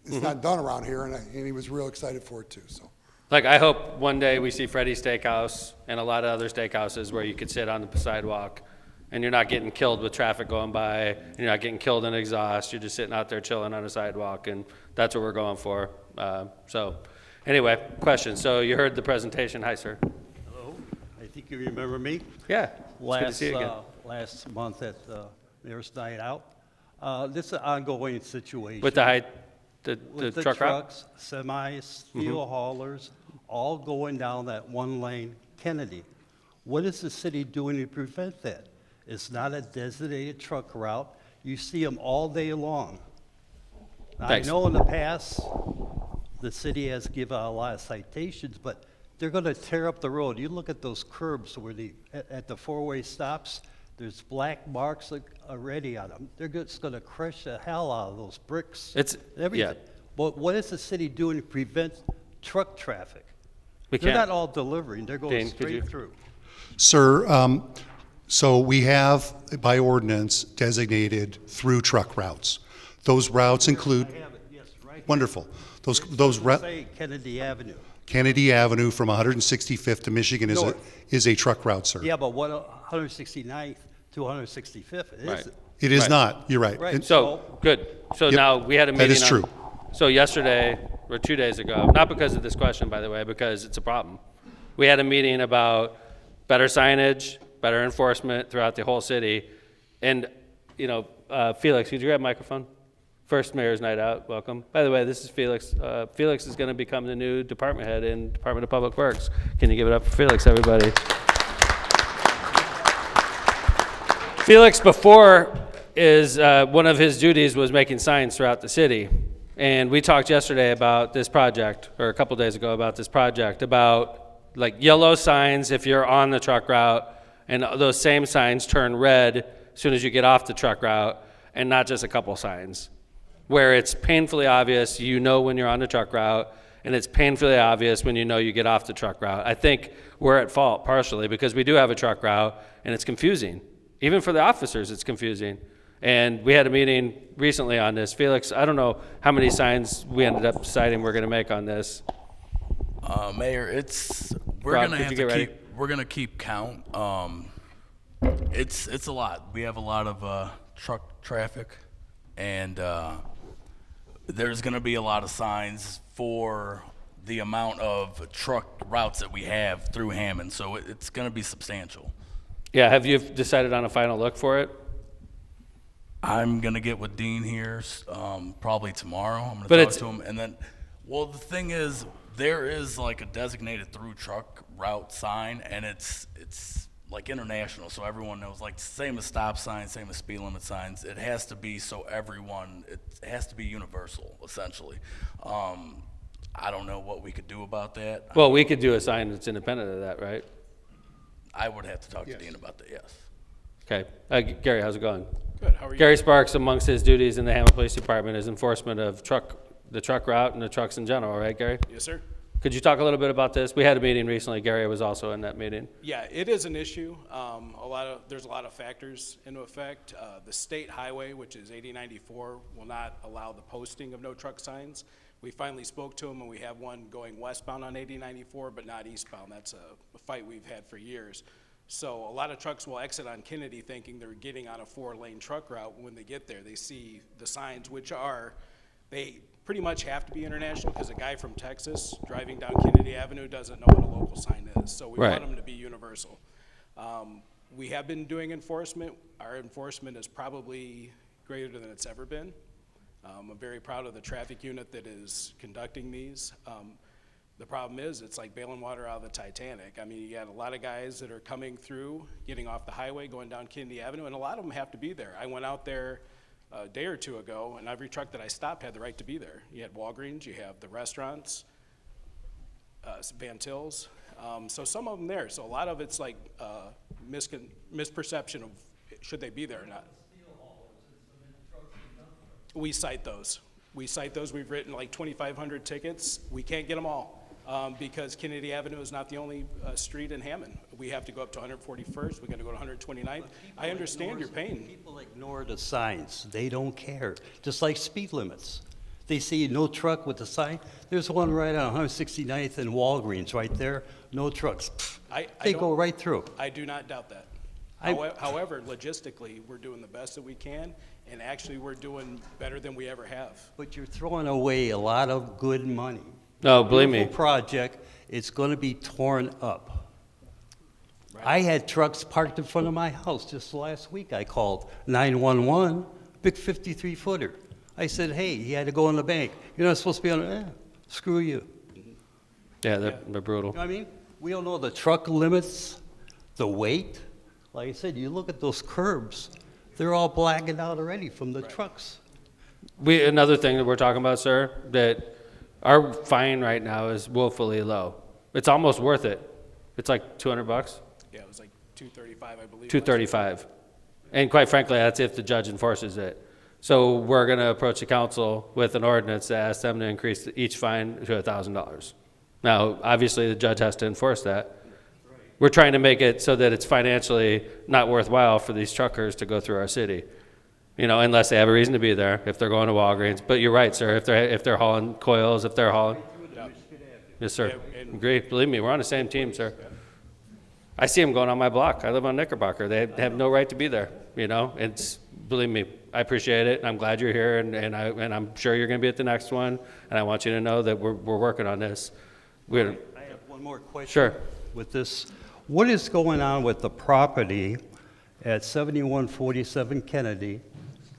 it's not done around here." And he was real excited for it too. So, like, I hope one day we see Freddy's Steakhouse and a lot of other steakhouses where you could sit on the sidewalk and you're not getting killed with traffic going by, and you're not getting killed in exhaust. You're just sitting out there chilling on a sidewalk, and that's what we're going for. So, anyway, question. So you heard the presentation. Hi, sir. Hello. I think you remember me. Yeah. It's good to see you again. Last month at Mayor's Night Out. This is an ongoing situation. With the with truck route? trucks, semis, steel haulers, all going down that one lane Kennedy. What is the city doing to prevent that? It's not a designated truck route. You see them all day long. Thanks. I know in the past, the city has given out a lot of citations, but They're going to tear up the road. You look at those curbs where at the four-way stops, there's black marks already on them. They're just going to crush the hell out of those bricks. It's everything. yeah. But what is the city doing to prevent truck traffic? We They're can't. not all delivering. They're going Dane, could you- straight through. Sir, so we have, by ordinance, designated through truck routes. Those routes include, I have it, yes, right. wonderful. Those Say Kennedy Avenue. Kennedy Avenue from 165th to Michigan North. is a truck route, sir. Yeah, but what 169th to 165th? It Right. isn't. It is Right. not, you're right. Right. And- So, good. So Yep, now we had a that meeting. is true. So yesterday, or 2 days ago, not because of this question, by the way, because it's a problem. We had a meeting about better signage, better enforcement throughout the whole city. And, you know, Felix, could you grab a microphone? First Mayor's Night Out, welcome. By the way, this is Felix. Felix is going to become the new department head in Department of Public Works. Can you give it up for Felix, everybody? Felix, before, one of his duties was making signs throughout the city. And we talked yesterday about this project, or a couple days ago about this project, about like yellow signs if you're on the truck route, and those same signs turn red as soon as you get off the truck route, and not just a couple signs. Where it's painfully obvious you know when you're on the truck route, and it's painfully obvious when you know you get off the truck route. I think we're at fault partially because we do have a truck route, and it's confusing. Even for the officers, it's confusing. And we had a meeting recently on this. Felix, I don't know how many signs we ended up deciding we're going to make on this. Mayor, we're Rob, gonna could have you to get ready? we're gonna keep count. It's a lot. We have a lot of truck traffic, and there's gonna be a lot of signs for the amount of truck routes that we have through Hammond. So it's gonna be substantial. Yeah, have you decided on a final look for it? I'm gonna get with Dean here probably tomorrow. I'm gonna But talk it's- to him, and then, well, the thing is, there is like a designated through truck route sign, and it's like international, so everyone knows. Like same as stop signs, same as speed limit signs. It has to be so everyone. It has to be universal, essentially. I don't know what we could do about that. Well, we could do a sign that's independent of that, right? I would have to talk to Dean about that. Yes. Okay. Gary, how's it going? Good, how are you? Gary Sparks, amongst his duties in the Hammond Police Department is enforcement of the truck route and the trucks in general, right, Gary? Yes, sir. Could you talk a little bit about this? We had a meeting recently. Gary was also in that meeting. Yeah, it is an issue. There's a lot of factors into effect. The state highway, which is 8094, will not allow the posting of no truck signs. We finally spoke to them, and we have one going westbound on 8094, but not eastbound. That's a fight we've had for years. So a lot of trucks will exit on Kennedy thinking they're getting on a 4-lane truck route. When they get there, they see the signs, they pretty much have to be international because a guy from Texas driving down Kennedy Avenue doesn't know what a local sign is. So we want them to be universal. We have been doing enforcement. Our enforcement is probably greater than it's ever been. I'm very proud of the traffic unit that is conducting these. The problem is, it's like bailing water out of the Titanic. I mean, you got a lot of guys that are coming through, getting off the highway, going down Kennedy Avenue, and a lot of them have to be there. I went out there a day or two ago, and every truck that I stopped had the right to be there. You had Walgreens, you have the restaurants, Van Til's, so some of them there. So a lot of it's like misperception of should they be there or not. We cite those. We've written like 2,500 tickets. We can't get them all because Kennedy Avenue is not the only street in Hammond. We have to go up to 141st. We got to go to 129th. I understand your pain. People ignore the signs. They don't care. Just like speed limits. They see no truck with the sign. There's one right on 169th and Walgreens right there. No trucks. They go right through. I do not doubt that. However, logistically, we're doing the best that we can, and actually we're doing better than we ever have. But you're throwing away a lot of good money. No, believe me. Beautiful project. It's going to be torn up. Right. I had trucks parked in front of my house just last week. I called 911, big 53-footer. I said, hey, he had to go in the bank. You're not supposed to be on it. Screw you. Yeah, they're brutal. You know what I mean? We don't know the truck limits, the weight. Like I said, you look at those curbs, they're all blackened out already from the trucks. Another thing that we're talking about, sir, that our fine right now is woefully low. It's almost worth it. It's like $200. Yeah, it was like 235, I believe. 235. And quite frankly, that's if the judge enforces it. So we're going to approach the council with an ordinance that asks them to increase each fine to $1,000. Now, obviously, the judge has to enforce that. We're trying to make it so that it's financially not worthwhile for these truckers to go through our city, you know, unless they have a reason to be there, if they're going to Walgreens. But you're right, sir, if they're hauling coils, if they're hauling. Yes, sir. Agree. Believe me, we're on the same team, sir. I see them going on my block. I live on Knickerbocker. They have no right to be there, you know. It's, believe me, I appreciate it, and I'm glad you're here, and I'm sure you're going to be at the next one, and I want you to know that we're working on this. I have one more question. Sure. With this, what is going on with the property at 7147 Kennedy,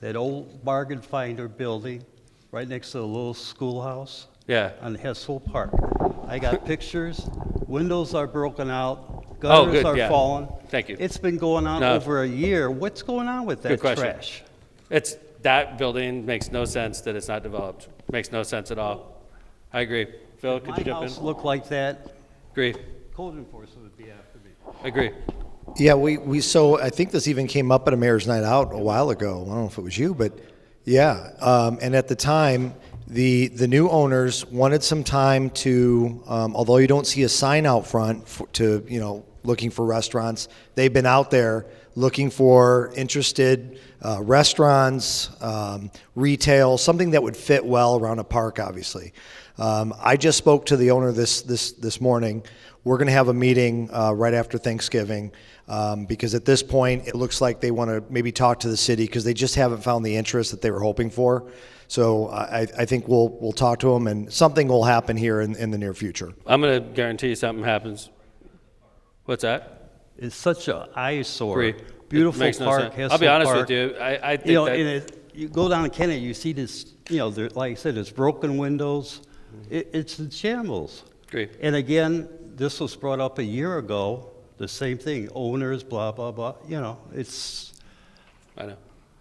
that old bargain finder building right next to the little schoolhouse? Yeah. On Hessel Park. I got pictures. Windows are broken out. Gutters good, are yeah. falling. Thank you. It's been going on over a year. What's going on with that Good question. trash? It's, that building makes no sense that it's not developed. Makes no sense at all. I agree. Phil, could you jump in? My house look like that. Agree. Code enforcement would be after me. Agree. Yeah, so I think this even came up at a mayor's night out a while ago. I don't know if it was you, but yeah. And at the time, the new owners wanted some time to, although you don't see a sign out front to, you know, looking for restaurants, they've been out there looking for interested restaurants, retail, something that would fit well around a park, obviously. I just spoke to the owner this morning. We're going to have a meeting right after Thanksgiving because at this point it looks like they want to maybe talk to the city because they just haven't found the interest that they were hoping for. So I think we'll talk to them and something will happen here in the near future. I'm going to guarantee you something happens. What's that? It's such an eyesore. Agree. Beautiful It makes no park. sense. I'll be honest Park. with you. I think you know, that and you go down to Kennedy, you see this. You know, there, like I said, it's broken windows. It's in shambles. Agree. And again, this was brought up a year ago. The same thing. Owners, blah blah blah. You know, it's. I know,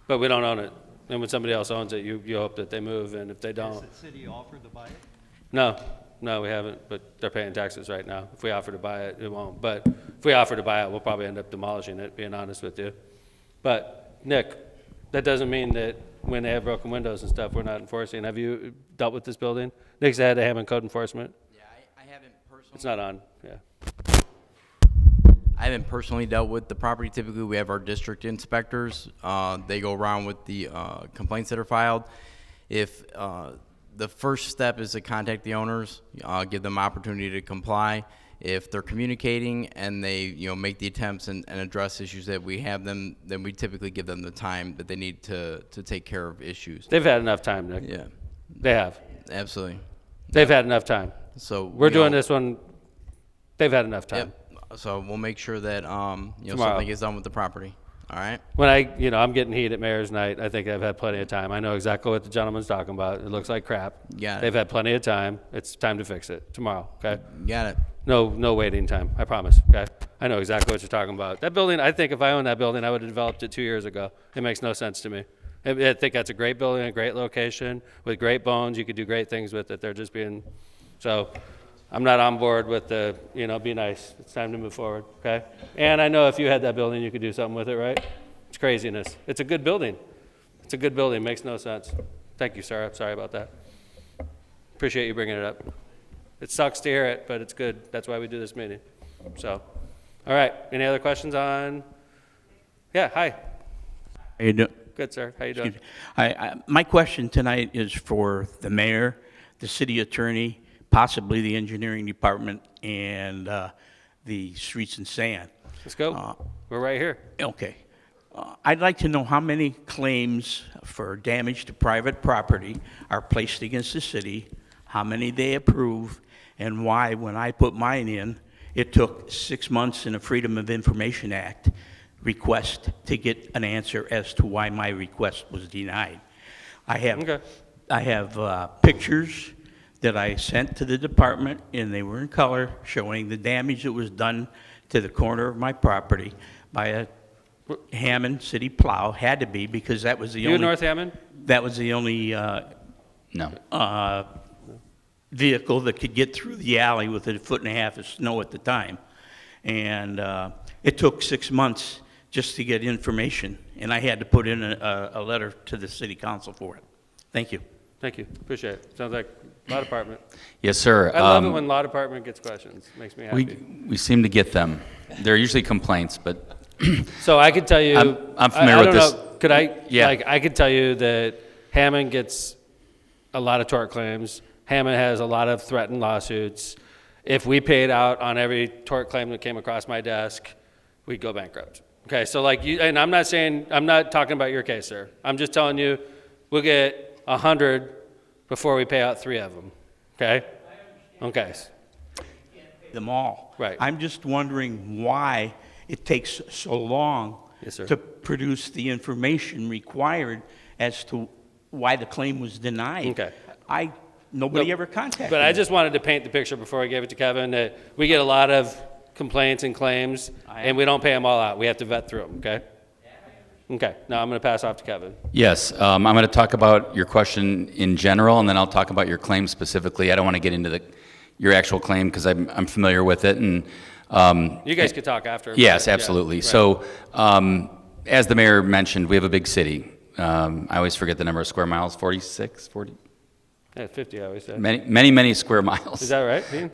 but we don't own it. And when somebody else owns it, you hope that they move. And if they don't, Has the city offered to buy it? No, we haven't. But they're paying taxes right now. If we offer to buy it, it won't. But if we offer to buy it, we'll probably end up demolishing it. Being honest with you, but Nick, that doesn't mean that when they have broken windows and stuff, we're not enforcing. Have you dealt with this building? Nick's the head of Hammond Code Enforcement. Yeah, I haven't personally. It's not on. Yeah. I haven't personally dealt with the property. Typically, we have our district inspectors. They go around with the complaints that are filed. If the first step is to contact the owners, give them opportunity to comply. If they're communicating and they make the attempts and address issues that we have them, then we typically give them the time that they need to take care of issues. They've had enough time, Nick. Yeah. They have. Absolutely. They've had enough time. So we're doing this one. They've had enough time. Yep. So we'll make sure that Tomorrow. something gets done with the property. All right. When I'm getting heat at mayor's night, I think I've had plenty of time. I know exactly what the gentleman's talking about. It looks like crap. Got it. They've had plenty of time. It's time to fix it tomorrow. Okay. Got it. No waiting time. I promise. Okay. I know exactly what you're talking about. That building. I think if I owned that building, I would have developed it 2 years ago. It makes no sense to me. I think that's a great building, a great location with great bones. You could do great things with it. They're just being so. I'm not on board with the, be nice. It's time to move forward, okay? And I know if you had that building, you could do something with it, right? It's craziness. It's a good building. It's a good building. Makes no sense. Thank you, sir. I'm sorry about that. Appreciate you bringing it up. It sucks to hear it, but it's good. That's why we do this meeting. So, all right. Any other questions on? Yeah, hi. How you doing? Good, sir. How you doing? My question tonight is for the mayor, the city attorney, possibly the engineering department, and the streets and sand. Let's go. We're right here. Okay. I'd like to know how many claims for damage to private property are placed against the city, how many they approve, and why, when I put mine in, it took 6 months in a Freedom of Information Act request to get an answer as to why my request was denied. I have pictures that I sent to the department, and they were in color, showing the damage that was done to the corner of my property by a Hammond city plow. Had to be, because that was the only... You North Hammond? That was the only vehicle that could get through the alley with a foot and a half of snow at the time. And it took 6 months just to get information, and I had to put in a letter to the city council for it. Thank you. Thank you. Appreciate it. Sounds like law department. Yes, sir. I love it when law department gets questions. Makes me happy. We seem to get them. They're usually complaints, but So I could tell you, I'm familiar I with don't this. know, could I? Yeah. Like, I could tell you that Hammond gets a lot of tort claims. Hammond has a lot of threatened lawsuits. If we paid out on every tort claim that came across my desk, we'd go bankrupt. Okay, so like you, and I'm not talking about your case, sir. I'm just telling you, we'll get 100 before we pay out 3 of them. Okay? Okay. Them all. Right. I'm just wondering why it takes so long Yes, sir. to produce the information required as to why the claim was denied. Okay. Nobody No, ever contacted But I me. just wanted to paint the picture before I gave it to Kevin that we get a lot of complaints and claims, and we don't pay them all out. We have to vet through them, okay? Okay, now I'm going to pass off to Kevin. Yes, I'm going to talk about your question in general, and then I'll talk about your claim specifically. I don't want to get into your actual claim because I'm familiar with it. And You guys could talk after. Yes, Yeah, absolutely. right. So, as the mayor mentioned, we have a big city. I always forget the number of square miles, 46, 40? Yeah, 50, I always say. Many square miles. Is that right, Dean?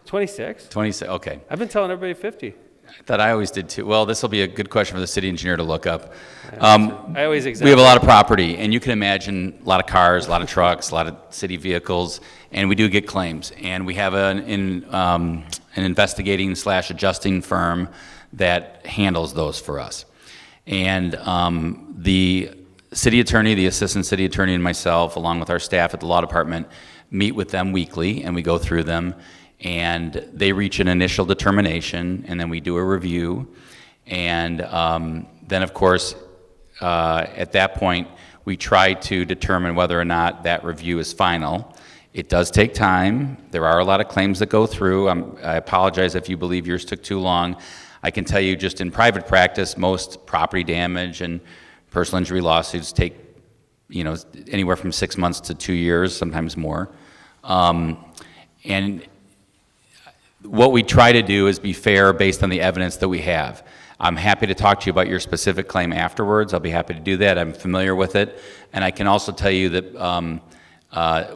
26? 26, okay. I've been telling everybody 50. I thought I always did too. Well, this will be a good question for the city engineer to look up. I always We have a lot of property, and you can imagine a lot of cars, a lot of trucks, a lot of city vehicles, and we do get claims. And we have an investigating / adjusting firm that handles those for us. And the city attorney, the assistant city attorney, and myself, along with our staff at the law department, meet with them weekly, and we go through them. And they reach an initial determination, and then we do a review. And then, of course, at that point, we try to determine whether or not that review is final. It does take time. There are a lot of claims that go through. I apologize if you believe yours took too long. I can tell you just in private practice, most property damage and personal injury lawsuits take, anywhere from 6 months to 2 years, sometimes more. And what we try to do is be fair based on the evidence that we have. I'm happy to talk to you about your specific claim afterwards. I'll be happy to do that. I'm familiar with it. And I can also tell you that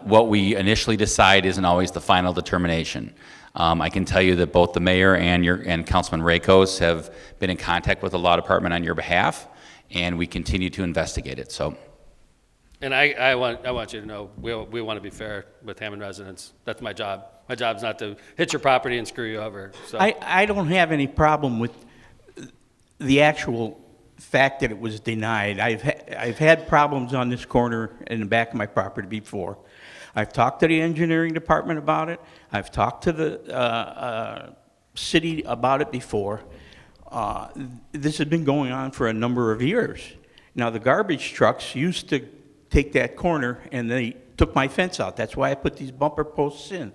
what we initially decide isn't always the final determination. I can tell you that both the mayor and Councilman Rakos have been in contact with the law department on your behalf, and we continue to investigate it. So. And I want you to know, we want to be fair with Hammond residents. That's my job. My job's not to hit your property and screw you over. So. I don't have any problem with the actual fact that it was denied. I've had problems on this corner in the back of my property before. I've talked to the engineering department about it. I've talked to the city about it before. This has been going on for a number of years. Now, the garbage trucks used to take that corner, and they took my fence out. That's why I put these bumper posts in.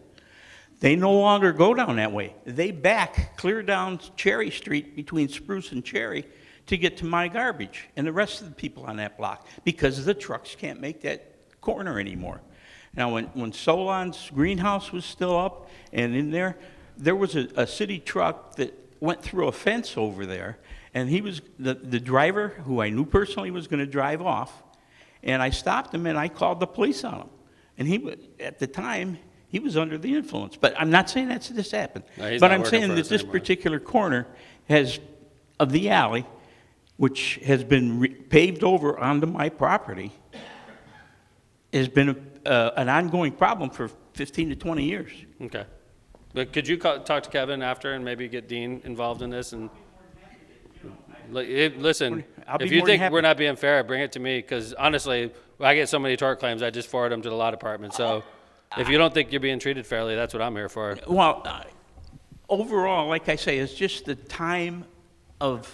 They no longer go down that way. They back clear down Cherry Street between Spruce and Cherry to get to my garbage and the rest of the people on that block because the trucks can't make that corner anymore. Now, when Solon's greenhouse was still up and in there was a city truck that went through a fence over there, and he was the driver, who I knew personally was going to drive off, and I stopped him and I called the police on him. And at the time, he was under the influence. But I'm not saying this happened. No, but I'm saying that this particular corner of the alley, which has been paved over onto my property, has been an ongoing problem for 15 to 20 years. Okay. But could you talk to Kevin after and maybe get Dean involved in this? And listen, if you think we're not being fair, bring it to me, because honestly, I get so many tort claims, I just forward them to the law department. So if you don't think you're being treated fairly, that's what I'm here for. Well, overall, like I say, it's just the time of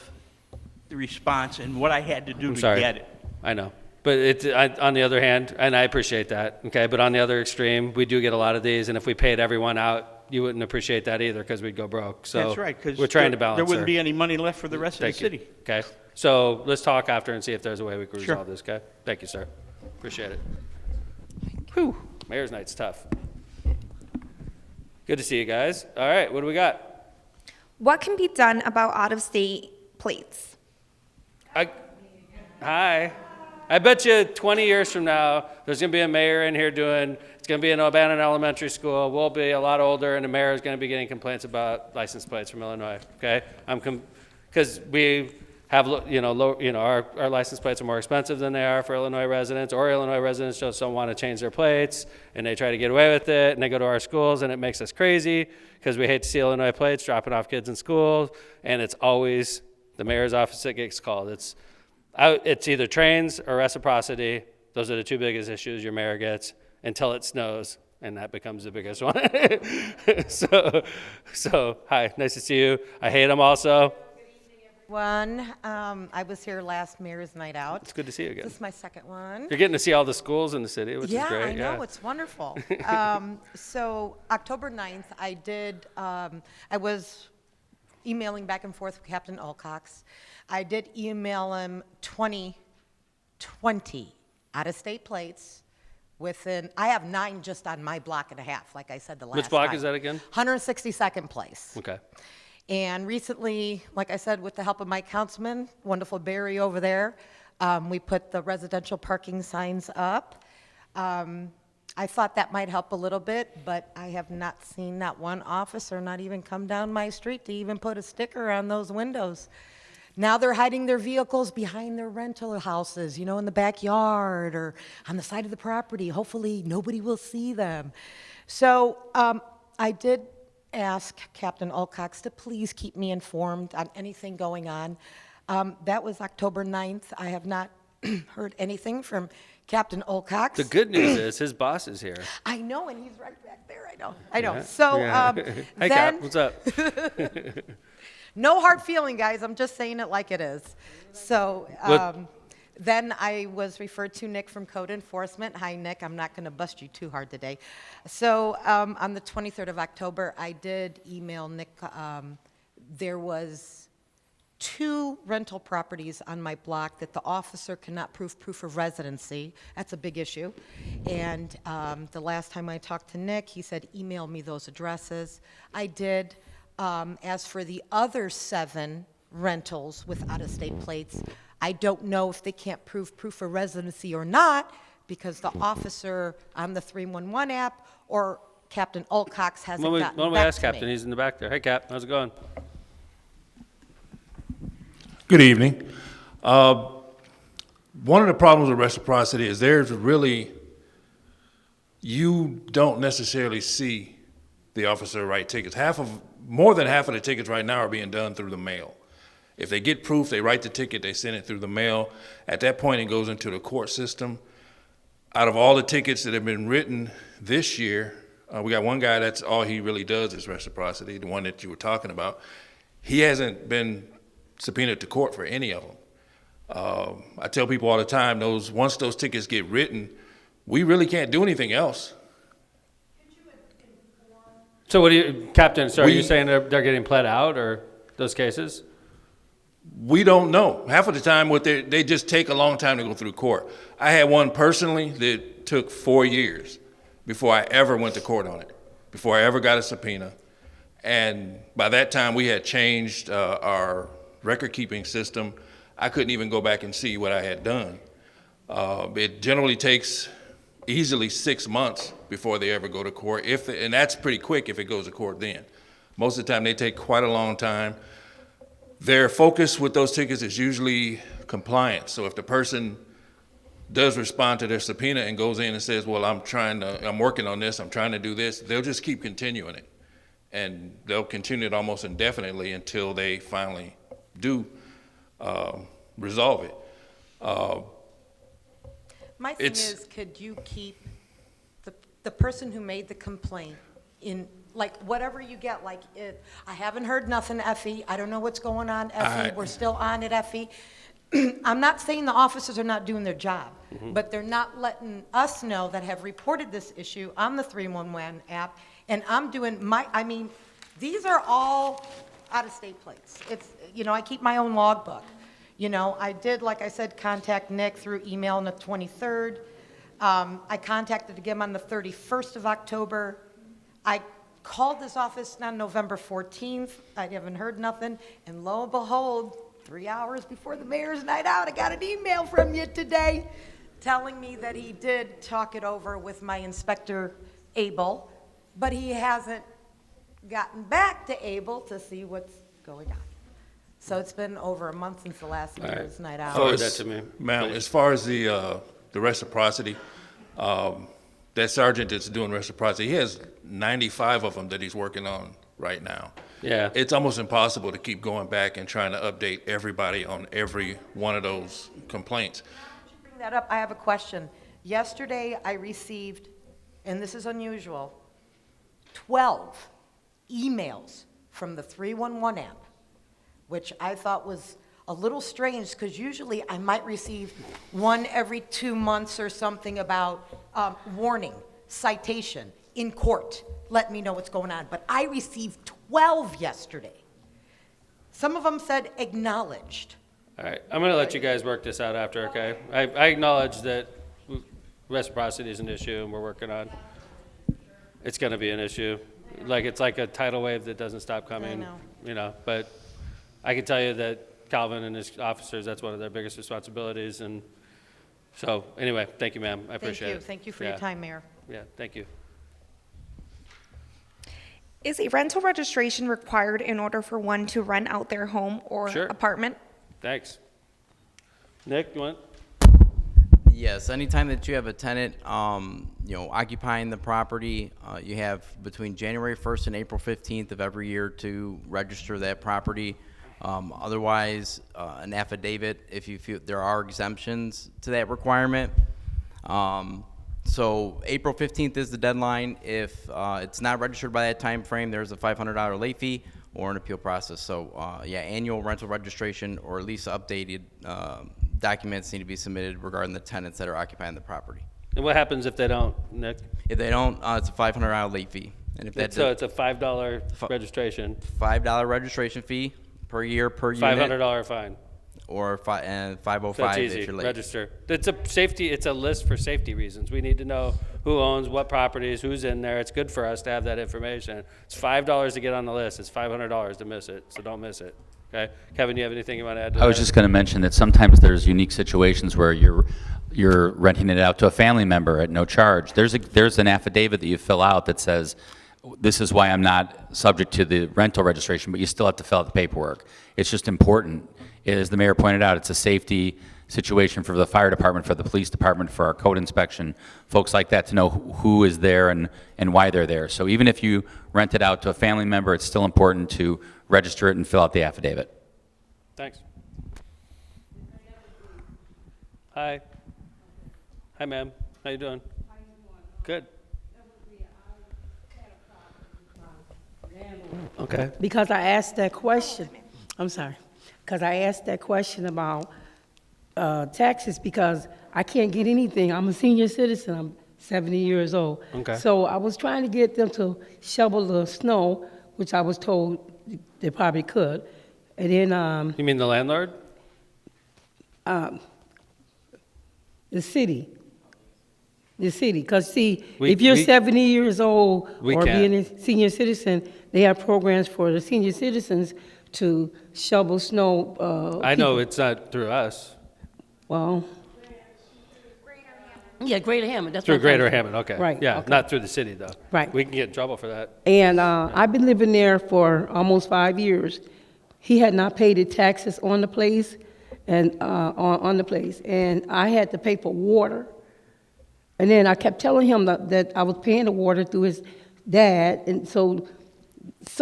the response and what I had to do to get it. I know. But on the other hand, and I appreciate that, okay, but on the other extreme, we do get a lot of these, and if we paid everyone out, you wouldn't appreciate that either because we'd go broke. So That's right, because we're trying to balance. there wouldn't be any money left for the rest of the Thank you. city. Okay, so let's talk after and see if there's a way we can resolve this, okay? Thank you, sir. Appreciate it. Whew, mayor's night's tough. Good to see you guys. All right, what do we got? What can be done about out-of-state plates? Hi. I bet you 20 years from now, there's going to be a mayor in here it's going to be in O'Bannon Elementary School. We'll be a lot older, and the mayor is going to be getting complaints about license plates from Illinois, okay? Because we have, our license plates are more expensive than they are for Illinois residents, or Illinois residents just don't want to change their plates, and they try to get away with it, and they go to our schools, and it makes us crazy, because we hate to see Illinois plates dropping off kids in school, and it's always the mayor's office that gets called. It's either trains or reciprocity. Those are the two biggest issues your mayor gets until it snows, and that becomes the biggest one. So hi, nice to see you. I hate them also. I was here last Mayor's Night Out. It's good to see you again. This is my second one. You're getting to see all the schools in the city, which is great. I know, it's wonderful. So October 9th, I was emailing back and forth with Captain Olcox. I did email him 20 out-of-state plates I have 9 just on my block and a half, like I said the last time. Which block is that again? 162nd place. Okay. And recently, like I said, with the help of my councilman, wonderful Barry over there, we put the residential parking signs up. I thought that might help a little bit, but I have not seen not one officer not even come down my street to even put a sticker on those windows. Now they're hiding their vehicles behind their rental houses, in the backyard or on the side of the property. Hopefully nobody will see them. So I did ask Captain Olcox to please keep me informed on anything going on. That was October 9th. I have not heard anything from Captain Olcox. The good news is his boss is here. I know, and he's right back there. I know. Yeah. So Hey, Cap, what's up? No hard feeling, guys. I'm just saying it like it is. So then I was referred to Nick from Code Enforcement. Hi, Nick. I'm not going to bust you too hard today. So on the 23rd of October, I did email Nick. There was 2 rental properties on my block that the officer cannot proof of residency. That's a big issue. And the last time I talked to Nick, he said, email me those addresses. I did. As for the other 7 rentals with out-of-state plates, I don't know if they can't proof of residency or not, because the officer on the 311 app or Captain Olcox hasn't gotten back to me. Why don't we ask Captain? He's in the back there. Hey, Cap, how's it going? Good evening. One of the problems with reciprocity is you don't necessarily see the officer write tickets. More than half of the tickets right now are being done through the mail. If they get proof, they write the ticket, they send it through the mail. At that point, it goes into the court system. Out of all the tickets that have been written this year, we got one guy that's all he really does is reciprocity, the one that you were talking about. He hasn't been subpoenaed to court for any of them. I tell people all the time, once those tickets get written, we really can't do anything else. So Captain, so are you saying they're getting pled out, or those cases? We don't know. Half of the time, they just take a long time to go through court. I had one personally that took 4 years before I ever went to court on it, before I ever got a subpoena. And by that time, we had changed our record-keeping system. I couldn't even go back and see what I had done. It generally takes easily 6 months before they ever go to court, and that's pretty quick if it goes to court then. Most of the time, they take quite a long time. Their focus with those tickets is usually compliance. So if the person does respond to their subpoena and goes in and says, well, I'm working on this, I'm trying to do this, they'll just keep continuing it. And they'll continue it almost indefinitely until they finally do resolve it. My thing is, could you keep the person who made the complaint in, like, whatever you get, like, I haven't heard nothing, Effie. I don't know what's going on, Effie. We're still on it, Effie. I'm not saying the officers are not doing their job, but they're not letting us know that have reported this issue on the 311 app, and I'm doing these are all out-of-state plates. It's, I keep my own logbook. I did, like I said, contact Nick through email on the 23rd. I contacted again on the 31st of October. I called this office on November 14th. I haven't heard nothing. And lo and behold, 3 hours before the mayor's night out, I got an email from you today telling me that he did talk it over with my inspector, Abel, but he hasn't gotten back to Abel to see what's going on. So it's been over a month since the last mayor's night out. Forward that to me. Ma'am, as far as the reciprocity, that sergeant that's doing reciprocity, he has 95 of them that he's working on right now. Yeah. It's almost impossible to keep going back and trying to update everybody on every one of those complaints. Bring that up, I have a question. Yesterday, I received, and this is unusual, 12 emails from the 311 app, which I thought was a little strange because usually I might receive one every 2 months or something about warning, citation, in court, let me know what's going on. But I received 12 yesterday. Some of them said acknowledged. All right, I'm going to let you guys work this out after, okay? I acknowledge that reciprocity is an issue and we're working on. It's going to be an issue. Like, it's like a tidal wave that doesn't stop coming. You know, but I can tell you that Calvin and his officers, that's one of their biggest responsibilities. And so, anyway, thank you, ma'am. I appreciate it. Thank you for your time, Mayor. Yeah, thank you. Is a rental registration required in order for one to rent out their home or apartment? Thanks. Nick, you want? Yes, anytime that you have a tenant, occupying the property, you have between January 1st and April 15th of every year to register that property. Otherwise, an affidavit if you feel there are exemptions to that requirement. So April 15th is the deadline. If it's not registered by that time frame, there's a $500 late fee or an appeal process. So annual rental registration or at least updated documents need to be submitted regarding the tenants that are occupying the property. And what happens if they don't, Nick? If they don't, it's a $500 late fee. And if that So it's a $5 registration. $5 registration fee per year per unit. $500 fine. Or and 505 That's easy. if you're late. Register. It's a safety. It's a list for safety reasons. We need to know who owns what properties, who's in there. It's good for us to have that information. It's $5 to get on the list. It's $500 to miss it. So don't miss it. Okay, Kevin, you have anything you want to add to that? I was just going to mention that sometimes there's unique situations where you're renting it out to a family member at no charge. There's an affidavit that you fill out that says, this is why I'm not subject to the rental registration, but you still have to fill out the paperwork. It's just important. As the mayor pointed out, it's a safety situation for the fire department, for the police department, for our code inspection, folks like that to know who is there and why they're there. So even if you rent it out to a family member, it's still important to register it and fill out the affidavit. Thanks. Hi. Hi, ma'am. How you doing? Good. Okay. Because I asked that question, I'm sorry, because I asked that question about taxes because I can't get anything. I'm a senior citizen, I'm 70 years old. Okay. So I was trying to get them to shovel the snow, which I was told they probably could. And then You mean the landlord? the city. The city, because see, if you're 70 years old or being a senior citizen, they have programs for the senior citizens to shovel snow. I know it's not through us. Well, yeah, Greater Hammond. That's Through what I'm trying Greater to say. Hammond, okay. Right. Yeah, okay. not through the city, though. Right. We can get in trouble for that. And I've been living there for almost 5 years. He had not paid the taxes on the place, and on the place, and I had to pay for water. And then I kept telling him that I was paying the water through his dad, and so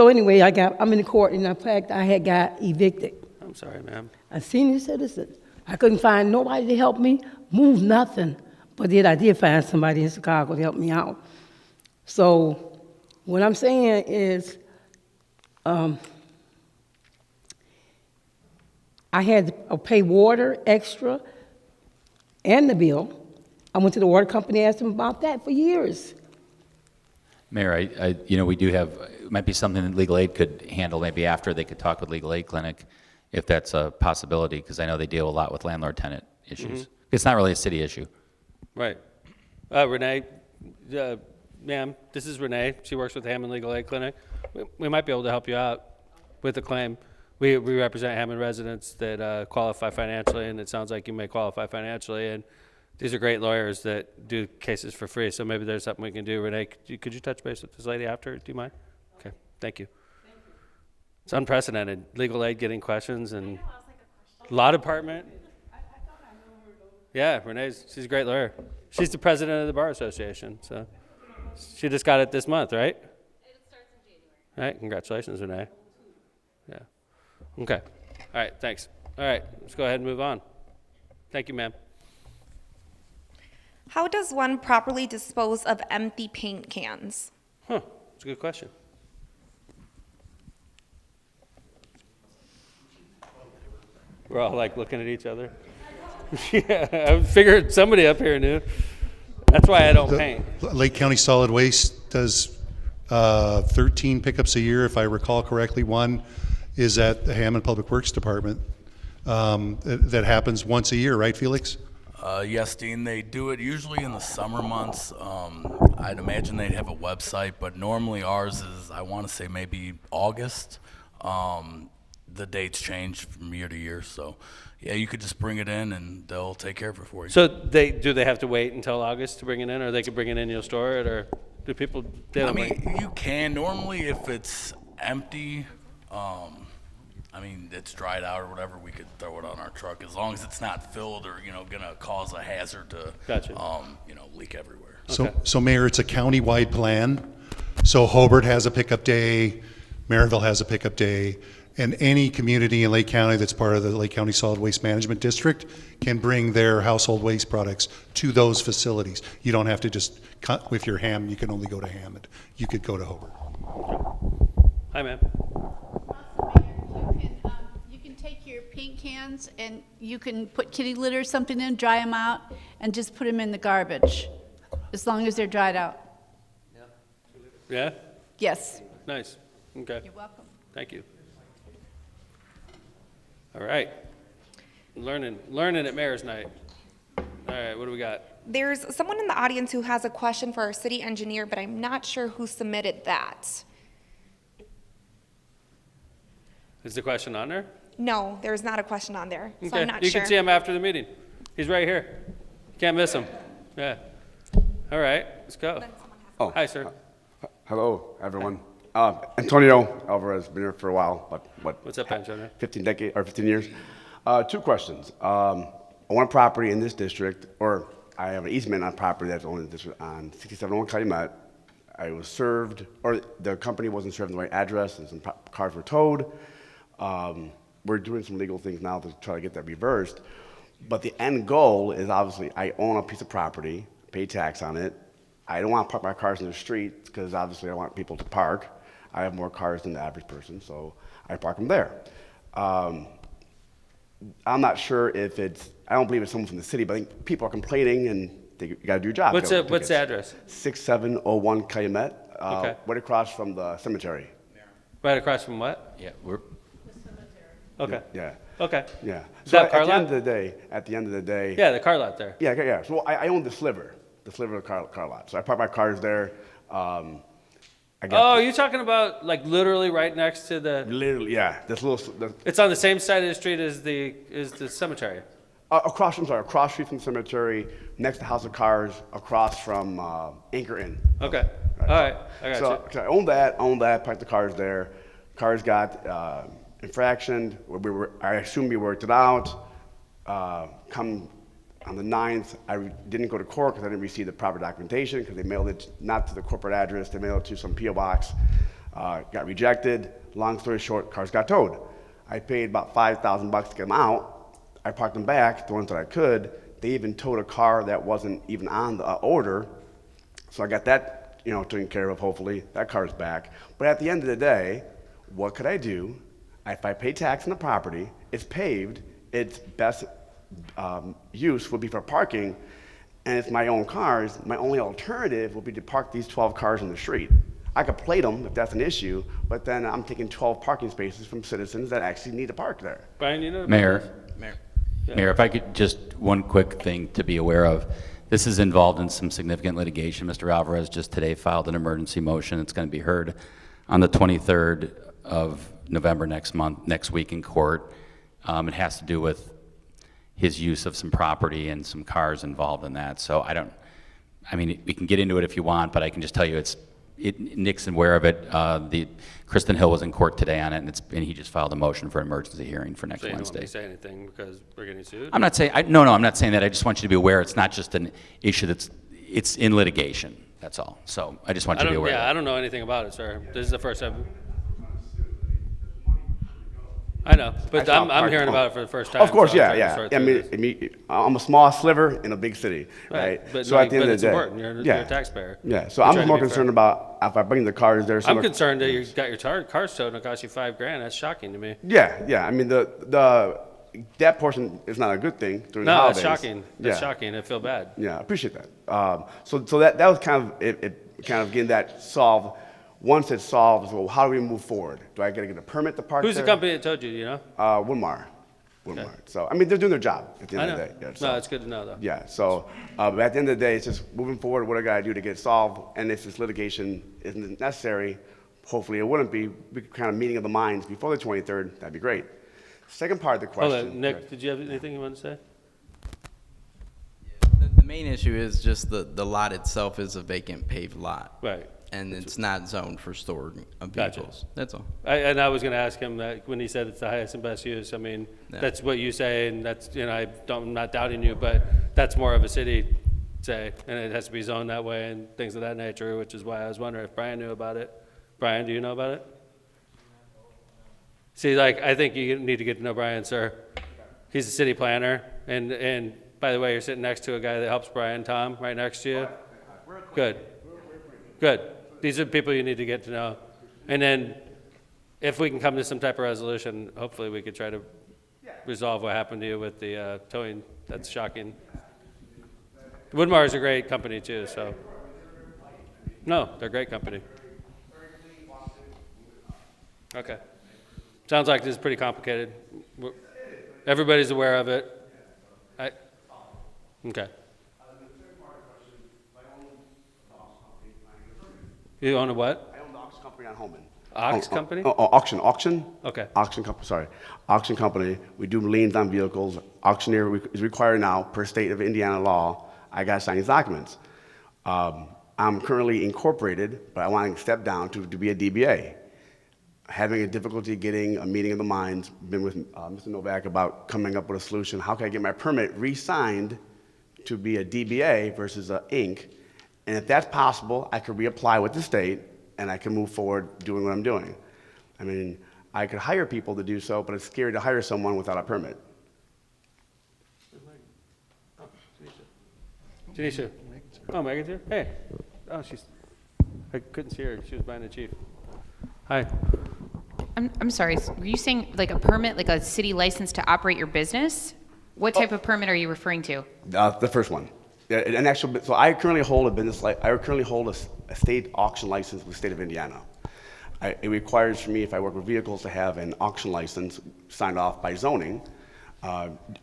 anyway, I'm in the court, and in fact, I had got evicted. I'm sorry, ma'am. A senior citizen. I couldn't find nobody to help me move nothing, but then I did find somebody in Chicago to help me out. So what I'm saying is, I had to pay water extra and the bill. I went to the water company, asked them about that for years. Mayor, we do have, it might be something that legal aid could handle maybe after. They could talk with legal aid clinic if that's a possibility, because I know they deal a lot with landlord-tenant issues. It's not really a city issue. Right. Renee, ma'am, this is Renee. She works with the Hammond Legal Aid Clinic. We might be able to help you out with the claim. We represent Hammond residents that qualify financially, and it sounds like you may qualify financially. And these are great lawyers that do cases for free, so maybe there's something we can do. Renee, could you touch base with this lady after? Do you mind? Okay, thank you. It's unprecedented. Legal aid getting questions, and law department. Yeah, she's a great lawyer. She's the president of the Bar Association, so she just got it this month, right? It starts in January. All right, congratulations, Renee. Yeah. Okay. All right, thanks. All right, let's go ahead and move on. Thank you, ma'am. How does one properly dispose of empty paint cans? Huh, that's a good question. We're all like looking at each other. Yeah, I figured somebody up here knew. That's why I don't paint. Lake County Solid Waste does 13 pickups a year, if I recall correctly. One is at the Hammond Public Works Department. That happens once a year, right, Felix? Yes, Dean, they do it usually in the summer months. I'd imagine they'd have a website, but normally ours is, I want to say maybe August. The dates change from year to year, so yeah, you could just bring it in and they'll take care of it for you. So do they have to wait until August to bring it in, or they could bring it in and you'll store it, or do people? I mean, you can normally if it's empty. I mean, it's dried out or whatever, we could throw it on our truck as long as it's not filled or gonna cause a hazard to leak everywhere. So Mayor, it's a county-wide plan. So Hobart has a pickup day, Maryville has a pickup day, and any community in Lake County that's part of the Lake County Solid Waste Management District can bring their household waste products to those facilities. You don't have to just cut with your Hammond. You can only go to Hammond. You could go to Hobart. Hi, ma'am. You can take your paint cans and you can put kitty litter or something in, dry them out, and just put them in the garbage, as long as they're dried out. Yeah? Yes. Nice. Okay. You're welcome. Thank you. All right. Learning at Mayor's Night. All right, what do we got? There's someone in the audience who has a question for our city engineer, but I'm not sure who submitted that. Is the question on there? No, there's not a question on there, so Okay, I'm not you sure. can see him after the meeting. He's right here. Can't miss him. Yeah. All right, let's go. Oh. Hi, sir. Hello, everyone. Antonio Alvarez, been here for a while, but What's up, Antonio? 15 years. Two questions. I own a property in this district, or I have an easement on property that's owned in this district on 6701 Calumet. I was served, or the company wasn't served the right address, and some cars were towed. We're doing some legal things now to try to get that reversed. But the end goal is obviously I own a piece of property, pay tax on it. I don't want to park my cars in the street because obviously I want people to park. I have more cars than the average person, so I park them there. I'm not sure if I don't believe it's someone from the city, but I think people are complaining and you got to do your job. What's the address? 6701 Calumet, Okay. right across from the cemetery. Right across from what? Yeah, Okay. Yeah. Okay. Yeah. Is So that at car the lot? end of the day. Yeah, the car lot there. Yeah, yeah. So I own the sliver of the car lot. So I park my cars there. You're talking about like literally right next to the. Literally, yeah. This little. It's on the same side of the street as the cemetery. Across street from the cemetery, next to House of Cars, across from Anchor Inn. Okay. All right. I got So I own that, parked the cars there. Cars got infractioned. I assume we worked it out. Come on the 9th, I didn't go to court because I didn't receive the proper documentation because they mailed it not to the corporate address. They mailed it to some P.O. box. Got rejected. Long story short, cars got towed. I paid about $5,000 to get them out. I parked them back, the ones that I could. They even towed a car that wasn't even on the order. So I got that, taken care of, hopefully. That car's back. But at the end of the day, what could I do? If I pay tax on the property, it's paved, its best use would be for parking, and it's my own cars. My only alternative would be to park these 12 cars in the street. I could plate them if that's an issue, but then I'm taking 12 parking spaces from citizens that actually need to park there. Brian, you know. Mayor, if I could just one quick thing to be aware of. This is involved in some significant litigation. Mr. Alvarez just today filed an emergency motion. It's going to be heard on the 23rd of November next week in court. It has to do with his use of some property and some cars involved in that. So I mean, we can get into it if you want, but I can just tell you Nick's aware of it. Kristen Hill was in court today on it, and he just filed a motion for an emergency hearing for next So you don't want me Wednesday. to say anything because we're getting sued? I'm not saying, no, I'm not saying that. I just want you to be aware it's not just an issue it's in litigation. That's all. So I just want you to be aware of Yeah, that. I don't know anything about it, sir. This is the first time. I know, but I'm hearing about it for the first time. Of course, so I'm yeah, trying to yeah. sort I through this. mean, I'm a small sliver in a big city, right? But So at the end of the it's day, important. You're a taxpayer. Yeah, so You're I'm trying to more be fair. concerned about if I bring the cars there. I'm concerned that you got your cars towed and it cost you $5,000. That's shocking to me. Yeah. I mean, that portion is not a good thing during the No, holidays. that's shocking. That's Yeah. shocking. I feel bad. Yeah, I appreciate that. So that was kind of it kind of getting that solved. Once it's solved, well, how do we move forward? Do I got to get a permit to park Who's there? the company that told you? Do you know? Winmar. So, I mean, they're doing their job at the I end of know. the day. Yeah, No, so, it's good to know, though. Yeah, so, but at the end of the day, it's just moving forward, what I gotta do to get it solved, and if this litigation isn't necessary, hopefully it wouldn't be, we could kind of meeting of the minds before the 23rd, that'd be great. Second part of the Hold question. on, Nick, did you have anything you wanted to say? The main issue is just the lot itself is a vacant paved lot. Right. And it's not zoned for storing of Gotcha. vehicles. That's all. And I was going to ask him that when he said it's the highest and best use. I mean, Yeah. that's what you say, and that's, I'm not doubting you, but that's more of a city say, and it has to be zoned that way and things of that nature, which is why I was wondering if Brian knew about it. Brian, do you know about it? See, I think you need to get to know Brian, sir. He's a city planner, and by the way, you're sitting next to a guy that helps Brian, Tom, right next to you. Good. These are people you need to get to know. And then if we can come to some type of resolution, hopefully we could try to resolve what happened to you with the towing. That's shocking. Woodmar is a great company too, so. No, they're a great company. Okay. Sounds like this is pretty complicated. Everybody's aware of it. Okay. You own a what? I own the auction company on Holman. Ox company? Auction. Okay. Auction company, sorry. Auction company, we do liens on vehicles. Auctioneer is required now, per state of Indiana law, I gotta sign these documents. I'm currently incorporated, but I want to step down to be a DBA. Having a difficulty getting a meeting of the minds, been with Mr. Novak about coming up with a solution. How can I get my permit re-signed to be a DBA versus a Inc.? And if that's possible, I could reapply with the state and I can move forward doing what I'm doing. I mean, I could hire people to do so, but it's scary to hire someone without a permit. Janisha. Oh, Megan's here? Hey. Oh, I couldn't see her. She was behind the chief. Hi. I'm sorry, were you saying like a permit, like a city license to operate your business? What type of permit are you referring to? The first one. Yeah, an actual, so I currently hold a state auction license with the state of Indiana. It requires for me, if I work with vehicles, to have an auction license signed off by zoning.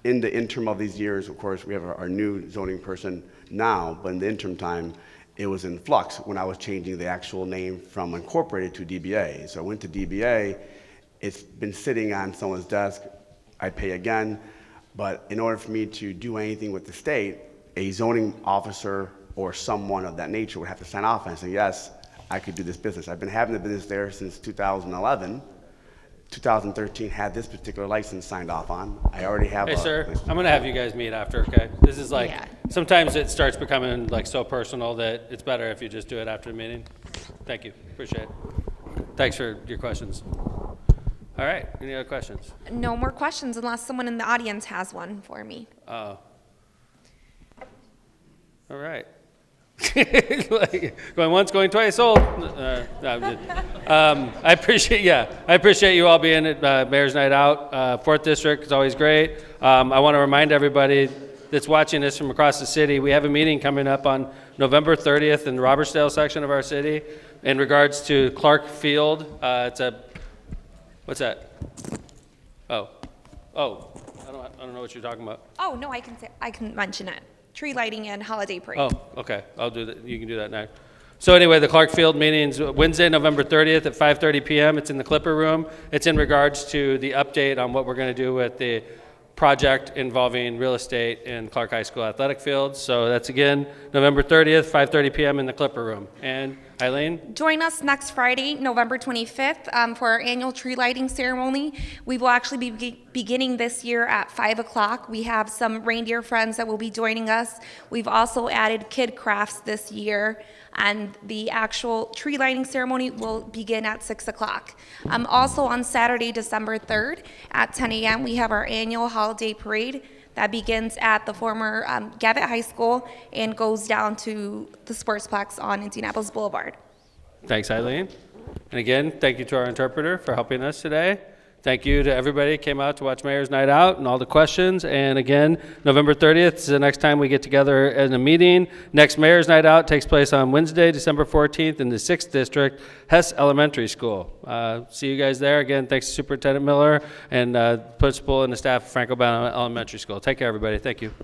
In the interim of these years, of course, we have our new zoning person now, but in the interim time, it was in flux when I was changing the actual name from incorporated to DBA. So I went to DBA, it's been sitting on someone's desk, I pay again, but in order for me to do anything with the state, a zoning officer or someone of that nature would have to sign off and say, yes, I could do this business. I've been having the business there since 2011. 2013 had this particular license signed off on. I already have Hey, a sir, license. I'm going to have you guys meet after, okay? This is like, sometimes it starts becoming like so personal that it's better if you just do it after the meeting. Thank you. Appreciate it. Thanks for your questions. All right. Any other questions? No more questions unless someone in the audience has one for me. All right. Like, going once, going twice, sold. No, I'm just- I appreciate you all being at Mayor's Night Out. 4th District is always great. I want to remind everybody that's watching this from across the city, we have a meeting coming up on November 30th in the Robertsdale section of our city in regards to Clark Field. It's a, what's that? Oh, I don't know what you're talking about. Oh, no, I can mention it. tree lighting and holiday parade. Oh, okay. I'll do that. You can do that next. So anyway, the Clark Field meeting's Wednesday, November 30th at 5:30 p.m. It's in the Clipper Room. It's in regards to the update on what we're going to do with the project involving real estate in Clark High School athletic fields. So that's again November 30th, 5:30 p.m. in the Clipper Room. And Eileen? Join us next Friday, November 25th, for our annual tree lighting ceremony. We will actually be beginning this year at 5 o'clock. We have some reindeer friends that will be joining us. We've also added kid crafts this year, and the actual tree lighting ceremony will begin at 6 o'clock. Also on Saturday, December 3rd at 10 a.m., we have our annual holiday parade that begins at the former Gavitt High School and goes down to the Sportsplex on Indianapolis Boulevard. Thanks, Eileen. And again, thank you to our interpreter for helping us today. Thank you to everybody who came out to watch Mayor's Night Out and all the questions. And again, November 30th is the next time we get together in a meeting. Next Mayor's Night Out takes place on Wednesday, December 14th in the 6th District, Hess Elementary School. See you guys there. Again, thanks to Superintendent Miller and principal and the staff of Franco Bound Elementary School. Take care, everybody. Thank you.